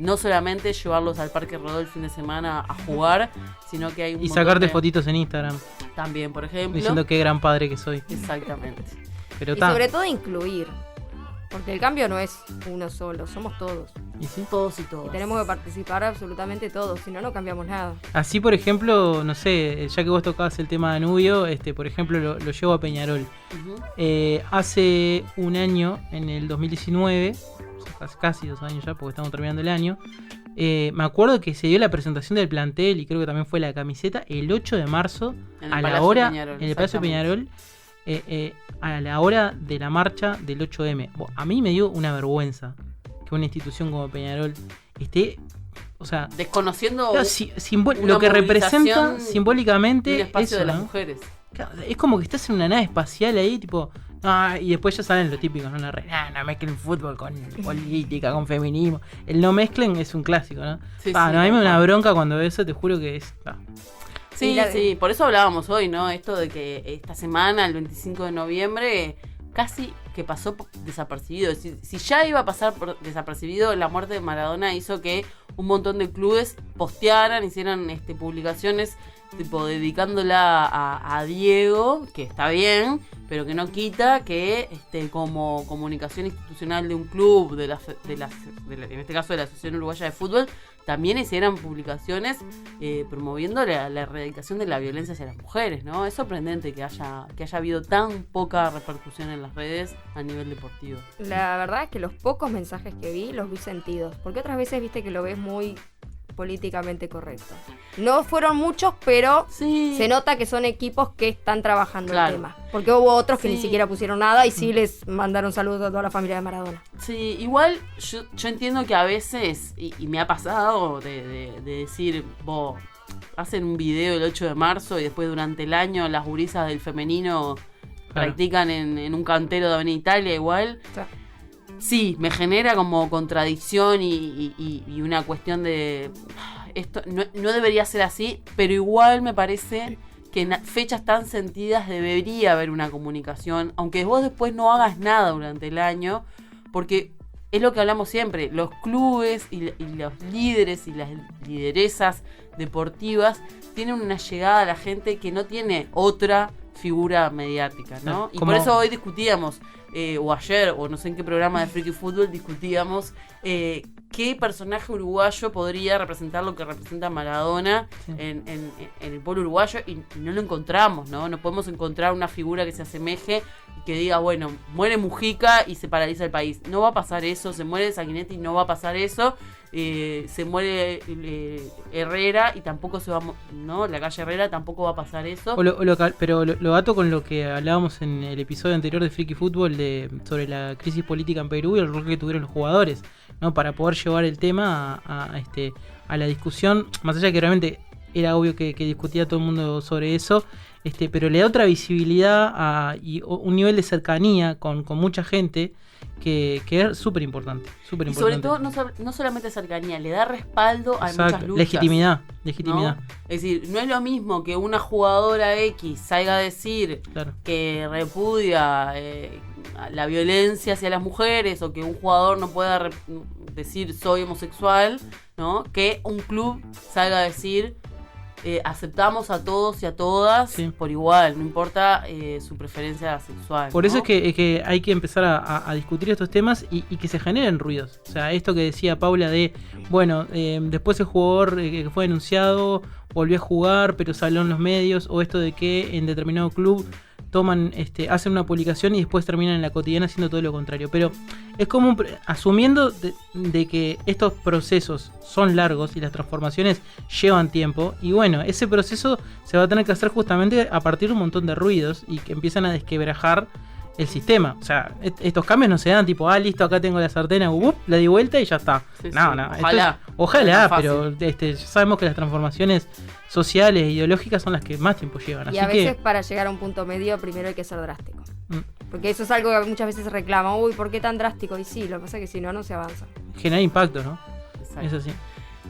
no solamente llevarlos al Parque Rodó el fin de semana a jugar, sino que hay un montón sacarte fotitos en Instagram. También, por ejemplo. Diciendo qué gran padre que soy. Exactamente. Pero y sobre todo incluir, porque el cambio no es uno solo, somos todos. ¿Y sí? Todos y todas. Y tenemos que participar absolutamente todos, si no, no cambiamos nada. Así, por ejemplo, no sé, ya que vos tocabas el tema de Danubio, por ejemplo, lo llevo a Peñarol. Uh-huh. Hace un año, en el 2019, o sea, casi 2 años ya, porque estamos terminando el año, me acuerdo que se dio la presentación del plantel y creo que también fue la camiseta el 8 de marzo a la hora en el Palacio Peñarol. A la hora de la marcha del 8M. A mí me dio una vergüenza que una institución como Peñarol esté, o sea, desconociendo lo que representa simbólicamente un espacio eso, de las ¿no? mujeres. Es como que estás en una nave espacial ahí, tipo, y después ya salen lo típico, no mezclen fútbol con política, con feminismo. El no mezclen es un clásico, ¿no? Sí, no, a mí me da una bronca cuando veo eso, te juro que es... Sí, por eso hablábamos hoy, ¿no? Esto de que esta semana, el 25 de noviembre, casi que pasó desapercibido. Si ya iba a pasar desapercibido, la muerte de Maradona hizo que un montón de clubes postearan, hicieran publicaciones tipo dedicándola a Diego, que está bien, pero que no quita que como comunicación institucional de un club, en este caso de la Asociación Uruguaya de Fútbol, también hicieran publicaciones promoviendo la erradicación de la violencia hacia las mujeres, ¿no? Es sorprendente que haya habido tan poca repercusión en las redes a nivel deportivo. La verdad es que los pocos mensajes que vi, los vi sentidos. Porque otras veces viste que lo ves muy políticamente correcto. No fueron muchos, pero Sí. se nota que son equipos que están trabajando Claro. el tema. Porque hubo otros que Sí. ni siquiera pusieron nada y sí les mandaron saludos a toda la familia de Maradona. Sí, igual yo entiendo que a veces, y me ha pasado de decir, vos, hacen un video el 8 de marzo y después durante el año las gurisas del femenino practican en un cantero de Avenida Italia igual. O sea, Sí, me genera como contradicción y una cuestión de... Esto no debería ser así, pero igual me parece que en fechas tan sentidas debería haber una comunicación, aunque vos después no hagas nada durante el año, porque es lo que hablamos siempre, los clubes y los líderes y las lideresas deportivas tienen una llegada a la gente que no tiene otra figura mediática, ¿no? Y Como- por eso hoy discutíamos, o ayer, o no sé en qué programa de Freaky Fútbol, discutíamos qué personaje uruguayo podría representar lo que representa Maradona Sí. en el pueblo uruguayo, y no lo encontramos, ¿no? No podemos encontrar una figura que se asemeje y que diga, bueno, muere Mujica y se paraliza el país. No va a pasar eso, se muere Sanguinetti y no va a pasar eso. Se muere Herrera y tampoco se va, ¿no? La calle Herrera tampoco va a pasar eso. Pero lo ato con lo que hablábamos en el episodio anterior de Freaky Fútbol sobre la crisis política en Perú y el rol que tuvieron los jugadores, ¿no? Para poder llevar el tema a la discusión, más allá que realmente era obvio que discutía todo el mundo sobre eso, pero le da otra visibilidad y un nivel de cercanía con mucha gente que es súper importante. Y sobre todo, no solamente cercanía, le da respaldo a Exacto, muchas luchas. legitimidad. ¿No? Es decir, no es lo mismo que una jugadora X salga a decir Claro. que repudia la violencia hacia las mujeres, o que un jugador no pueda decir soy homosexual, ¿no? Que un club salga a decir aceptamos a todos y a todas Sí. por igual, no importa su preferencia sexual. Por eso ¿no? es que hay que empezar a discutir estos temas y que se generen ruidos. O sea, esto que decía Paula de, bueno, después el jugador que fue denunciado volvió a jugar, pero salió en los medios, o esto de que en determinado club hacen una publicación y después terminan en la cotidiana haciendo todo lo contrario. Pero es como asumiendo de que estos procesos son largos y las transformaciones llevan tiempo, y bueno, ese proceso se va a tener que hacer justamente a partir de un montón de ruidos y que empiezan a desquebrajar el sistema. O sea, estos cambios no se dan tipo, listo, acá tengo la sartén, la di vuelta y ya está. Sí, no, sí. no. Ojalá. Ojalá, Más pero ya sabemos que las transformaciones sociales e ideológicas son las que más tiempo llevan. Y Así a veces que para llegar a un punto medio primero hay que ser drástico. Mm. Porque eso es algo que muchas veces se reclama. Uy, ¿por qué tan drástico? Y sí, lo que pasa es que si no, no se avanza. genera impacto, ¿no? Exacto. Eso sí.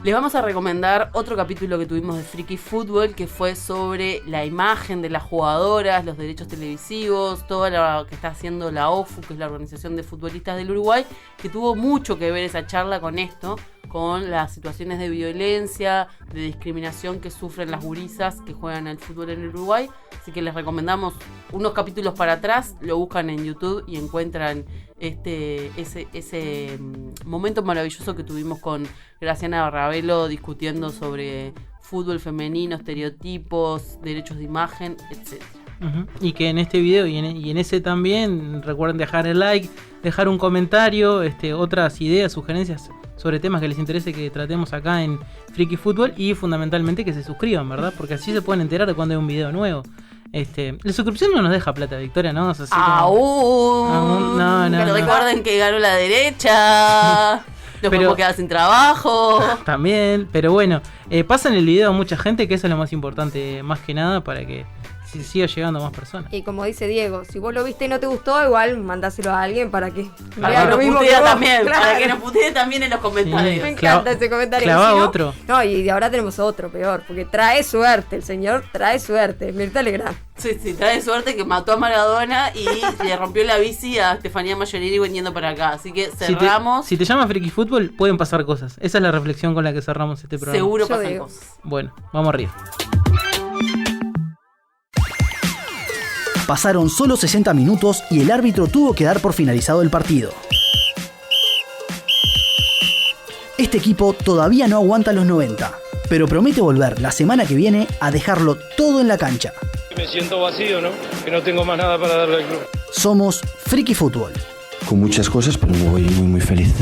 Les vamos a recomendar otro capítulo que tuvimos de Freaky Fútbol, que fue sobre la imagen de las jugadoras, los derechos televisivos, todo lo que está haciendo la OFU, que es la Organización de Futbolistas del Uruguay, que tuvo mucho que ver esa charla con esto, con las situaciones de violencia, de discriminación que sufren las gurisas que juegan al fútbol en Uruguay. Así que les recomendamos unos capítulos para atrás, lo buscan en YouTube y encuentran ese momento maravilloso que tuvimos con Graciana Ravelo discutiendo sobre fútbol femenino, estereotipos, derechos de imagen, etc. Uh-huh. Y que en este video y en ese también recuerden dejar el like, dejar un comentario, otras ideas, sugerencias sobre temas que les interese que tratemos acá en Freaky Fútbol, y fundamentalmente que se suscriban, ¿verdad? Porque así se pueden enterar de cuando hay un video nuevo. La suscripción no nos deja plata, Victoria, ¿no? O sea, ¡Aún! No. Pero recuerden que ganó la derecha. Nos podemos quedar sin trabajo. También, pero bueno, pasen el video a mucha gente, que eso es lo más importante, más que nada, para que siga llegando a más personas. Y como dice Diego, si vos lo viste y no te gustó, igual mandáselo a alguien para que Para vea que nos putee también, para que nos putee también en los comentarios. Me encanta ese comentario. Clava Si no, otro. No, y ahora tenemos otro peor, porque trae suerte, el señor trae suerte. Mirta Legrand. Sí, trae suerte que mató a Maradona y le rompió la bici a Estefanía Mayoriri viniendo para acá. Así que cerramos. Si te llama Freaky Fútbol, pueden pasar cosas. Esa es la reflexión con la que cerramos este programa. Seguro Yo pasan digo. cosas. Bueno, vamos arriba. Pasaron solo 60 minutos y el árbitro tuvo que dar por finalizado el partido. Este equipo todavía no aguanta los 90, pero promete volver la semana que viene a dejarlo todo en la cancha. Me siento vacío, ¿no? Que no tengo más nada para darle al club. Somos Freaky Fútbol. Con muchas cosas, pero muy feliz.